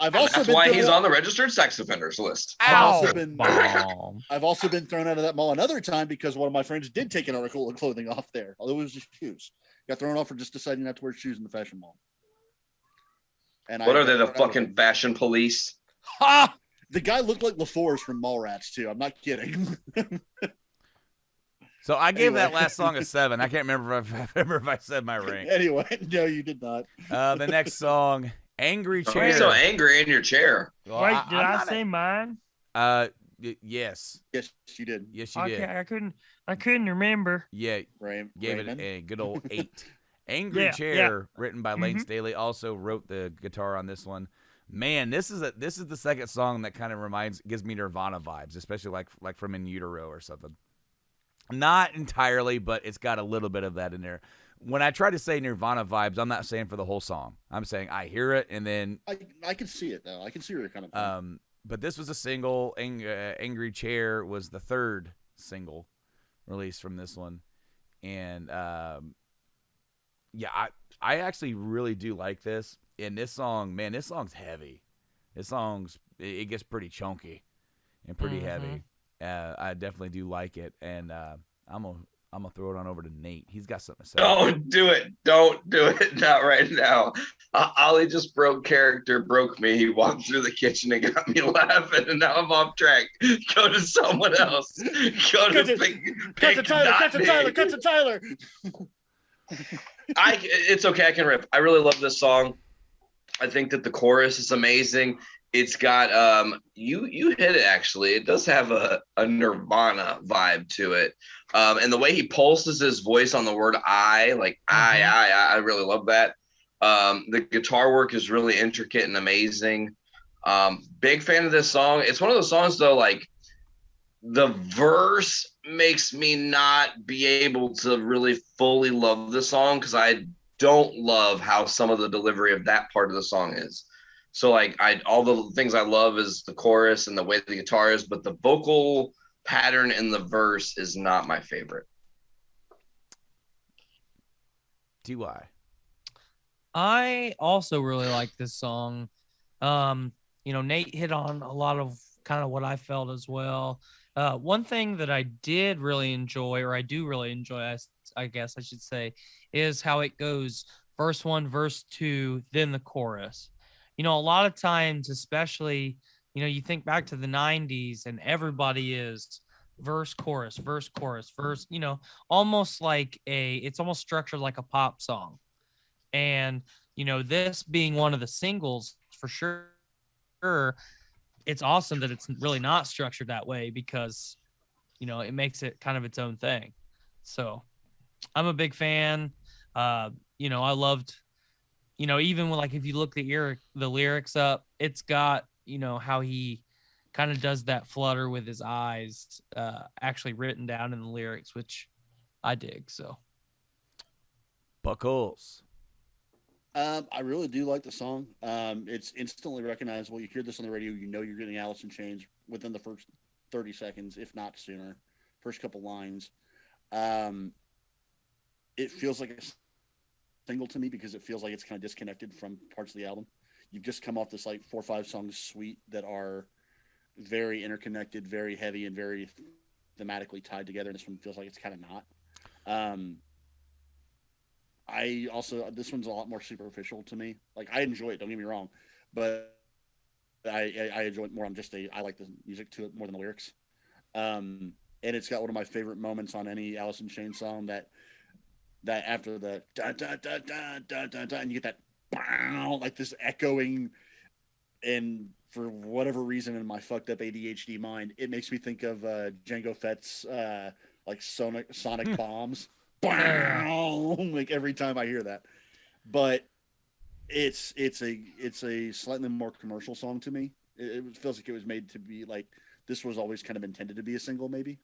I've also That's been why thrown he's out- on the registered sex offenders list. Bomb. I've also been thrown out of that mall another time because one of my friends did take an article of clothing off there, although it was just shoes. Got thrown off for just deciding not to wear shoes in the fashion mall. And What I are they, the got thrown out of fucking it. fashion police? ha! The guy looked like LaForce from Mallrats too. I'm not kidding. So I gave Anyway. that last song a 7. I can't remember if I said my rank. Anyway, no, you did not. The next song, Angry Why are Chair. you so angry in your chair? Well, Wait, I'm did I not say mine? yes. Yes, you did. Yes, you did. Okay, I couldn't remember. Yeah, gave Raymond. it a good old 8. Angry Yeah, Chair, written by Lane Mhm. Staley, also wrote the guitar on this one. Man, this is the second song that kind of gives me Nirvana vibes, especially like from In Utero or something. Not entirely, but it's got a little bit of that in there. When I try to say Nirvana vibes, I'm not saying for the whole song. I'm saying I hear it and then I can see it though. I can see where you're kind of. but this was a single. Angry Chair was the third single released from this one, and yeah, I actually really do like this. And this song, man, this song's heavy. It gets pretty chunky and pretty heavy. I definitely do like it, and I'm gonna throw it on over to Nate. He's got something to say. Don't do it. Don't do it. Not right now. Ollie just broke me. He walked through the kitchen and got me laughing, and now I'm off track. Go to someone else. Go to pick not me. Cut to Tyler. It's okay. I can rip. I really love this song. I think that the chorus is amazing. It's got you hit it actually. It does have a Nirvana vibe to it. And the way he pulses his voice on the word I, like I really love that. The guitar work is really intricate and amazing. Big fan of this song. It's one of those songs though, like the verse makes me not be able to really fully love the song because I don't love how some of the delivery of that part of the song is. So like all the things I love is the chorus and the way the guitar is, but the vocal pattern in the verse is not my favorite. Do I? I also really like this song. Nate hit on a lot of kind of what I felt as well. One thing that I did really enjoy, or I do really enjoy, I guess I should say, is how it goes verse 1, verse 2, then the chorus. A lot of times, especially, you think back to the 90s and everybody is verse, chorus, verse, almost like it's almost structured like a pop song. And, this being one of the singles for sure, it's awesome that it's really not structured that way because, it makes it kind of its own thing. So I'm a big fan. I loved, even when, like, if you look the lyrics up, it's got, how he kind of does that flutter with his eyes, actually written down in the lyrics, which I dig. So Buckles. I really do like the song. It's instantly recognizable. You hear this on the radio, you're getting Alice in Chains within the first 30 seconds, if not sooner. First couple lines. It feels like a single to me because it feels like it's kind of disconnected from parts of the album. You've just come off this like 4 or 5 song suite that are very interconnected, very heavy, and very thematically tied together. And this one feels like it's kind of not. This one's a lot more superficial to me. Like, I enjoy it, don't get me wrong, but I enjoy it more on I like the music to it more than the lyrics. And it's got one of my favorite moments on any Alice in Chains song that after the da da da da da da da, and you get that bow, like this echoing, and for whatever reason in my fucked up ADHD mind, it makes me think of Jango Fett's like sonic bombs. Like every time I hear that, but it's a slightly more commercial song to me. It feels like it was made to be like this was always kind of intended to be a single, maybe.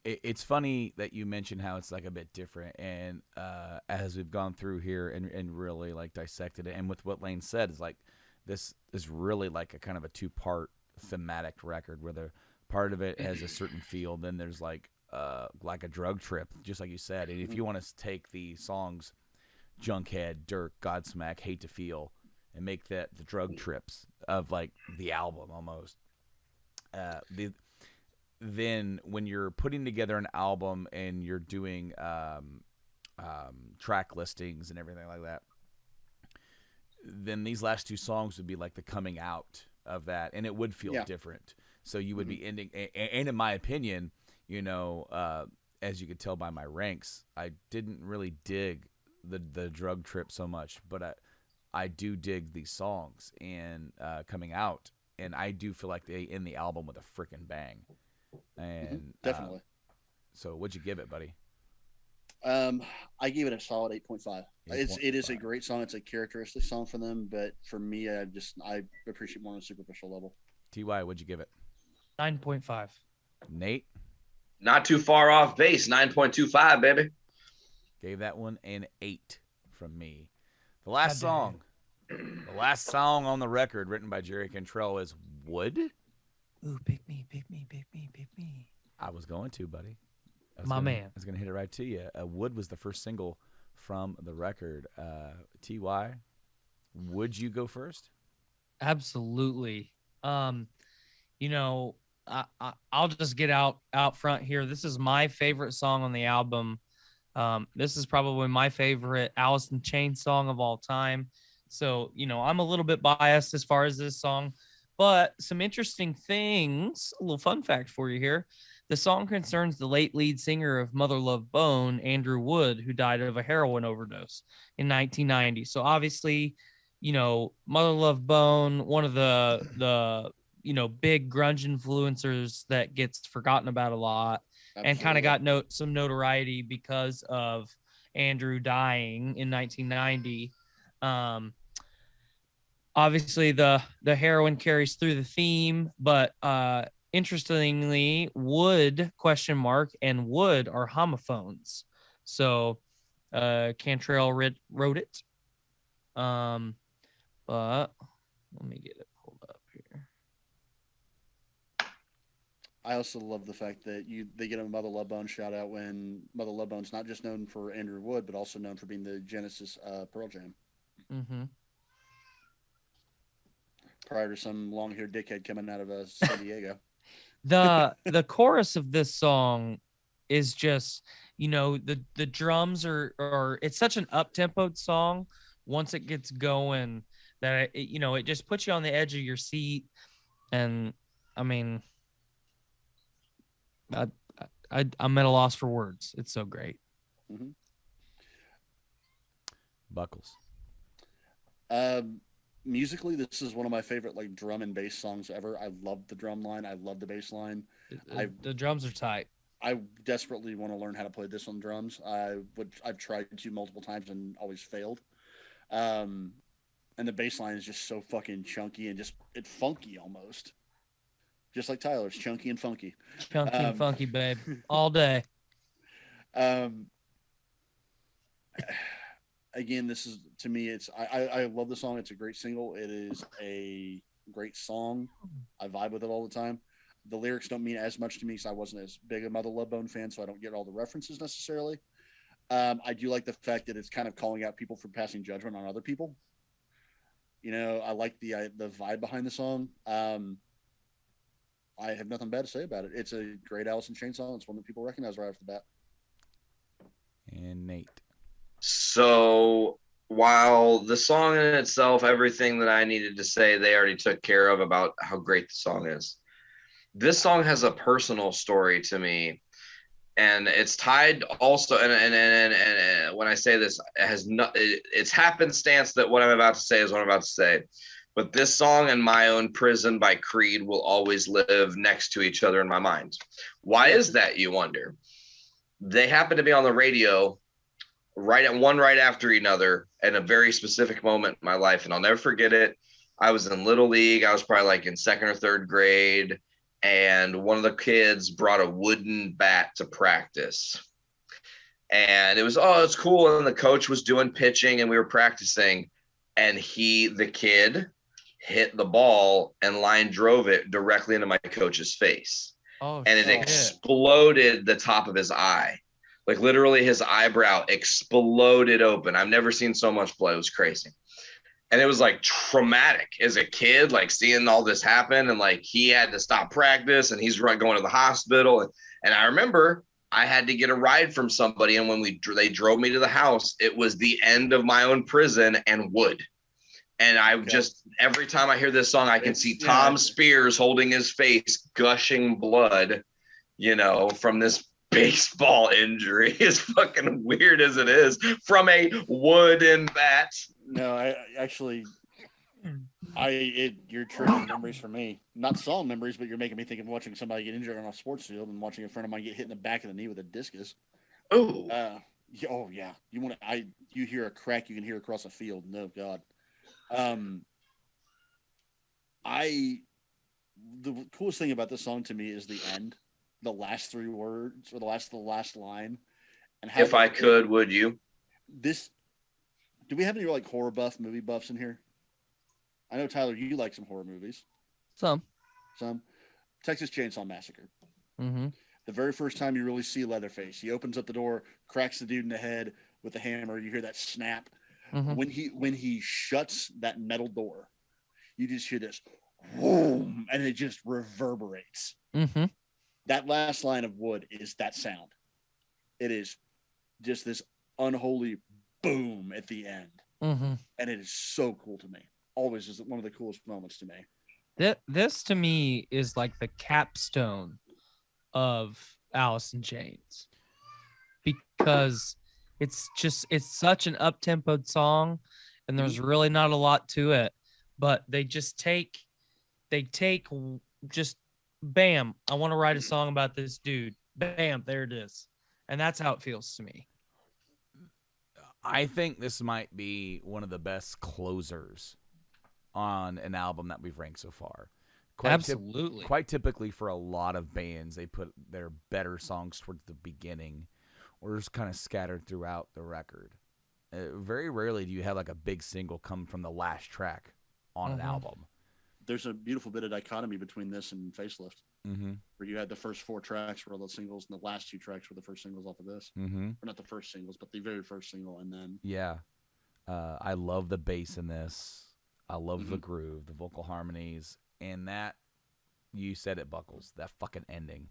It's funny that you mentioned how it's like a bit different, and as we've gone through here and really like dissected it, and with what Lane said, is like this is really like a kind of a 2-part thematic record where the part of it has a certain feel, then there's like like a drug trip, just like you said. And if you want to take the songs Junkhead, Dirk, Godsmack, Hate to Feel, and make that the drug trips of like the album almost, then when you're putting together an album and you're doing track listings and everything like that, then these last two songs would be like the coming out of that, and it would feel different. So you would be ending, and in my opinion, you know, as you could tell by my ranks, I didn't really dig the drug trip so much, but I do dig these songs and coming out, and I do feel like they end the album with a freaking bang. And definitely. So what'd you give it, buddy? I gave it a solid 8.5. It is a great song. It's a characteristic song for them, but for me, I appreciate more on a superficial level. TY, what'd you give it? 9.5. Nate? Not too far off base. 9.25, baby. Gave that one an 8 from me. The last song on the record written by Jerry Cantrell is Wood. Ooh, pick me, pick me, pick me, pick me. I was going to, buddy. I was going to hit it right to you. Wood was the first single from the record. TY, would you go first? Absolutely. You know, I'll just get out front here. This is my favorite song on the album. This is probably my favorite Alice in Chains song of all time. So, you know, I'm a little bit biased as far as this song, but some interesting things, a little fun fact for you here. The song concerns the late lead singer of Mother Love Bone, Andrew Wood, who died of a heroin overdose in 1990. So obviously, you know, Mother Love Bone, one of the you know, big grunge influencers that gets forgotten about a lot. Absolutely. And kind of got some notoriety because of Andrew dying in 1990. Obviously the heroin carries through the theme, but interestingly, Wood and Wood are homophones. So Cantrell wrote it. But let me get it pulled up here. I also love the fact that they get a Mother Love Bone shout out when Mother Love Bone's not just known for Andrew Wood, but also known for being the Genesis Pearl Jam. Mm-hmm. Prior to some long-haired dickhead coming out of San Diego. The chorus of this song is just, you know, the drums are it's such an up-tempoed song. Once it gets going, that you know, it just puts you on the edge of your seat. And I mean, I'm at a loss for words. It's so great. Mm-hmm. Buckles. Musically, this is one of my favorite like drum and bass songs ever. I love the drum line. I love the bass line. The drums are tight. I desperately want to learn how to play this on drums. I've tried to multiple times and always failed. And the bass line is just so fucking chunky and it's funky almost. Just like Tyler's, chunky and funky. Chunky and funky, babe. All day. Again, this is, to me, I love the song. It's a great single. It is a great song. I vibe with it all the time. The lyrics don't mean as much to me because I wasn't as big a Mother Love Bone fan, so I don't get all the references necessarily. I do like the fact that it's kind of calling out people for passing judgment on other people. You know, I like the vibe behind the song. I have nothing bad to say about it. It's a great Alice in Chains song. It's one that people recognize right off the bat. And Nate. So while the song in itself, everything that I needed to say, they already took care of about how great the song is. This song has a personal story to me, and it's tied also. And when I say this, it's happenstance that what I'm about to say is what I'm about to say. But this song and My Own Prison by Creed will always live next to each other in my mind. Why is that, you wonder? They happen to be on the radio right after another at a very specific moment in my life, and I'll never forget it. I was in Little League. I was probably like in second or third grade, and one of the kids brought a wooden bat to practice. And it was, it's cool. And the coach was doing pitching, and we were practicing, and the kid hit the ball and line drove it directly into my coach's face. Oh, and it shit. exploded the top of his eye. Like literally his eyebrow exploded open. I've never seen so much blood. It was crazy. And it was like traumatic as a kid, like seeing all this happen, and like he had to stop practice and he's going to the hospital. And I remember I had to get a ride from somebody. And when they drove me to the house, it was the end of my own prison and wood. And I just, every time I hear this song, I can see Tom Spears holding his face, gushing blood, from this baseball injury, as fucking weird as it is, from a wooden bat. No, you're triggering memories for me. Not song memories, but you're making me think of watching somebody get injured on a sports field and watching a friend of mine get hit in the back of the knee with a discus. Oh. Oh yeah. You hear a crack, you can hear across a field. No God. The coolest thing about this song to me is the end, the last 3 words, or the last line. And how if I could, would you? Do we have any like horror movie buffs in here? I know Tyler, you like some horror movies. Some. Texas Chainsaw Massacre. Mm-hmm. The very first time you really see Leatherface, he opens up the door, cracks the dude in the head with a hammer. You hear that snap. Mm-hmm. When he shuts that metal door, you just hear this boom, and it just reverberates. Mm-hmm. That last line of wood is that sound. It is just this unholy boom at the end. Mm-hmm. And it is so cool to me. Always is one of the coolest moments to me. This to me is like the capstone of Alice in Chains, because it's such an up-tempoed song, and there's really not a lot to it, but they take just bam, I want to write a song about this dude. Bam, there it is. And that's how it feels to me. I think this might be one of the best closers on an album that we've ranked so far. Absolutely. Quite typically for a lot of bands, they put their better songs towards the beginning or just kind of scattered throughout the record. Very rarely do you have like a big single come from the last track on an album. There's a beautiful bit of dichotomy between this and Facelift, where you had the first 4 tracks were all the singles, and the last 2 tracks were the first singles off of this. Or not the first singles, but the very first single, and then I love the bass in this. I love the groove, the vocal harmonies, and that, you said it, Buckles, that fucking ending.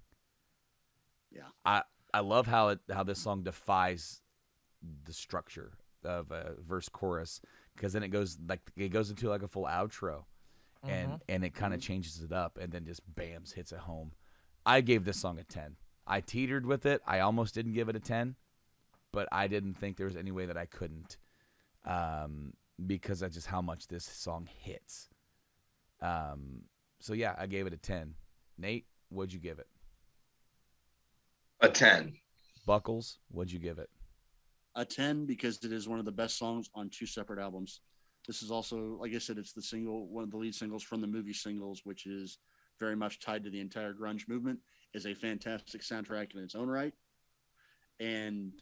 Yeah, I love how this song defies the structure of a verse chorus, because then it goes into like a full outro. And it kind of changes it up, and then just bams hits it home. I gave this song a 10. I teetered with it. I almost didn't give it a 10, but I didn't think there was any way that I couldn't, because of just how much this song hits. So yeah, I gave it a 10. Nate, what'd you give it? A 10. Buckles, what'd you give it? A 10, because it is one of the best songs on 2 separate albums. This is also, like I said, it's one of the lead singles from the movie Singles, which is very much tied to the entire grunge movement. Is a fantastic soundtrack in its own right, and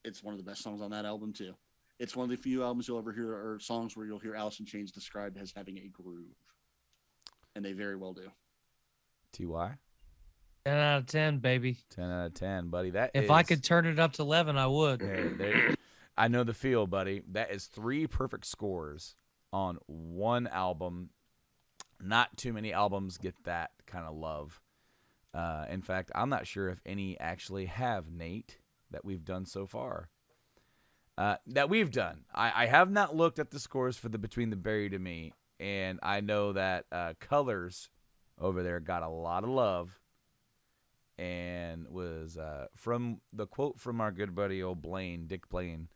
it's one of the best songs on that album too. It's one of the few albums you'll ever hear, or songs where you'll hear Alice in Chains described as having a groove, and they very well do. Ty? 10 out of 10, baby. 10 out of 10, buddy. If I could turn it up to 11, I would. I know the feel, buddy. That is 3 perfect scores on one album. Not too many albums get that kind of love. In fact, I'm not sure if any actually have, Nate, that we've done so far. That we've done. I have not looked at the scores for the Between the Buried and Me, and I know that Colors over there got a lot of love, and was from the quote from our good buddy old Dick Blaine,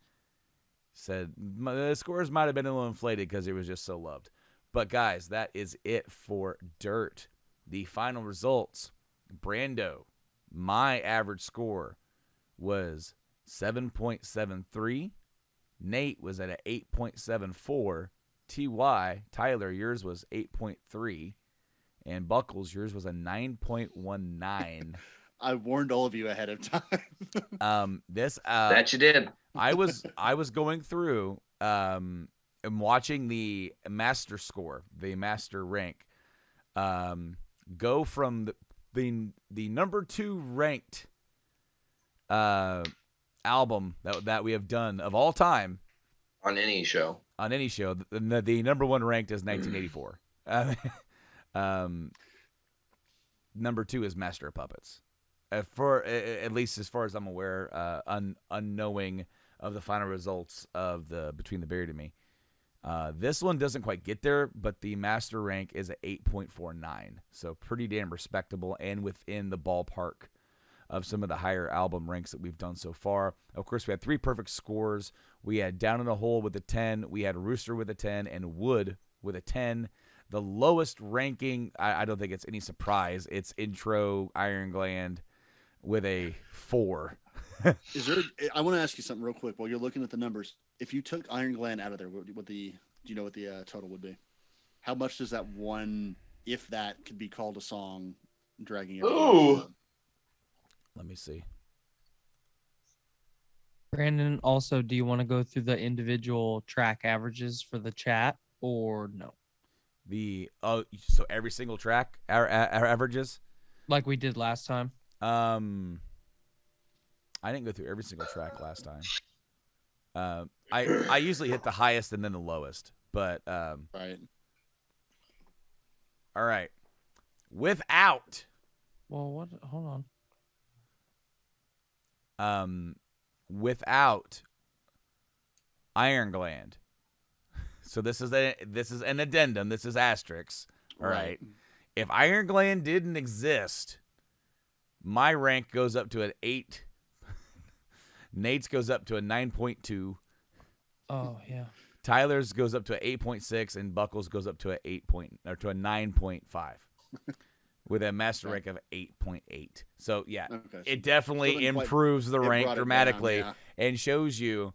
said the scores might have been a little inflated because it was just so loved. But guys, that is it for Dirt. The final results: Brando, my average score was 7.73. Nate was at an 8.74. Tyler, yours was 8.3. And Buckles, yours was a 9.19. I warned all of you ahead of time. That you did. I was going through and watching the master score, the master rank, go from the number 2 ranked album that we have done of all time On any show. the number 1 ranked is 1984. Number 2 is Master of Puppets. For at least as far as I'm aware, unknowing of the final results of the Between the Buried and Me. This one doesn't quite get there, but the master rank is at 8.49, so pretty damn respectable and within the ballpark of some of the higher album ranks that we've done so far. Of course, we had 3 perfect scores. We had Down in a Hole with a 10, we had Rooster with a 10, and Wood with a 10. The lowest ranking, I don't think it's any surprise, it's Intro Iron Gland with a 4. I want to ask you something real quick while you're looking at the numbers. If you took Iron Gland out of there, do you know what the total would be? How much does that one, if that could be called a song, dragging it? Ooh. Let me see. Brandon, also, do you want to go through the individual track averages for the chat or no? So every single track our averages Like we did last time? I didn't go through every single track last time. I usually hit the highest and then the lowest, but Right. all right. Without Well, what? Hold on. without Iron Gland. So this is an addendum. This is asterisks. All right. If Iron Gland didn't exist, my rank goes up to an 8. Nate's goes up to a 9.2. Oh, yeah. Tyler's goes up to an 8.6, and Buckles goes up to a 9.5, with a master rank of 8.8. So yeah, it definitely improves the rank dramatically and shows you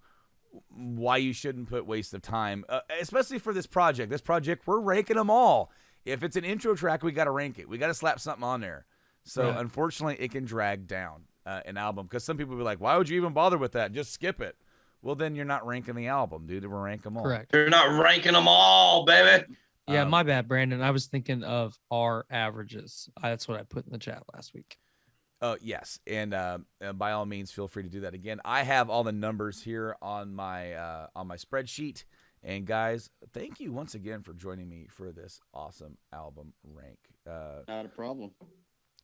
why you shouldn't put waste of time, especially for this project. This project, we're ranking them all. If it's an intro track, we got to rank it. We got to slap something on there. So unfortunately, it can drag down an album because some people will be like, "Why would you even bother with that? Just skip it." Well, then you're not ranking the album, dude. We're ranking them all. Correct. You're not ranking them all, baby. Yeah, my bad, Brandon. I was thinking of our averages. That's what I put in the chat last week. Yes, and by all means, feel free to do that again. I have all the numbers here on my spreadsheet. And guys, thank you once again for joining me for this awesome album rank. Not a problem.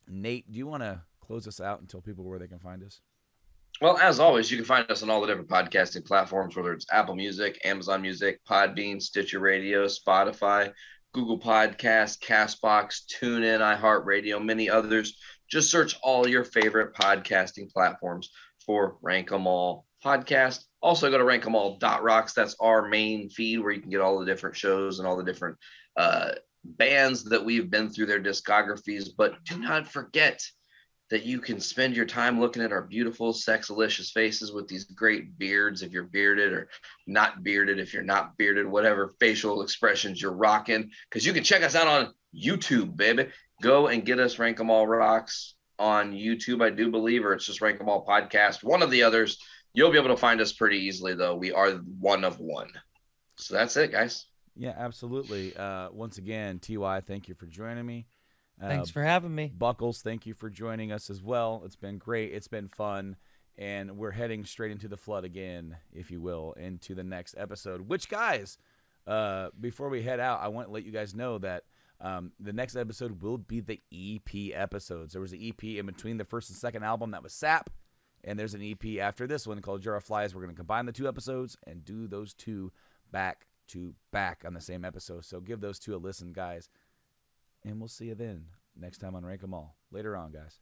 Nate, do you want to close us out and tell people where they can find us? Well, as always, you can find us on all the different podcasting platforms, whether it's Apple Music, Amazon Music, Podbean, Stitcher Radio, Spotify, Google Podcasts, CastBox, TuneIn, iHeartRadio, many others. Just search all your favorite podcasting platforms for Rank 'Em All Podcast. Also, go to rankemall.rocks. That's our main feed where you can get all the different shows and all the different bands that we've been through their discographies. But do not forget that you can spend your time looking at our beautiful, sexalicious faces with these great beards if you're bearded, or not bearded if you're not bearded, whatever facial expressions you're rocking, because you can check us out on YouTube, baby. Go and get us Rank 'Em All Rocks on YouTube, I do believe, or it's just Rank 'Em All Podcast, one of the others. You'll be able to find us pretty easily, though. We are one of one. So that's it, guys. Yeah, absolutely. Once again, TY, thank you for joining me. Thanks for having me. Buckles, thank you for joining us as well. It's been great. It's been fun. And we're heading straight into the flood again, if you will, into the next episode. Which, guys, before we head out, I want to let you guys know that the next episode will be the EP episodes. There was an EP in between the first and second album that was Sap. And there's an EP after this one called Jar of Flies. We're going to combine the 2 episodes and do those 2 back to back on the same episode. So give those 2 a listen, guys. And we'll see you then next time on Rank 'Em All. Later on, guys.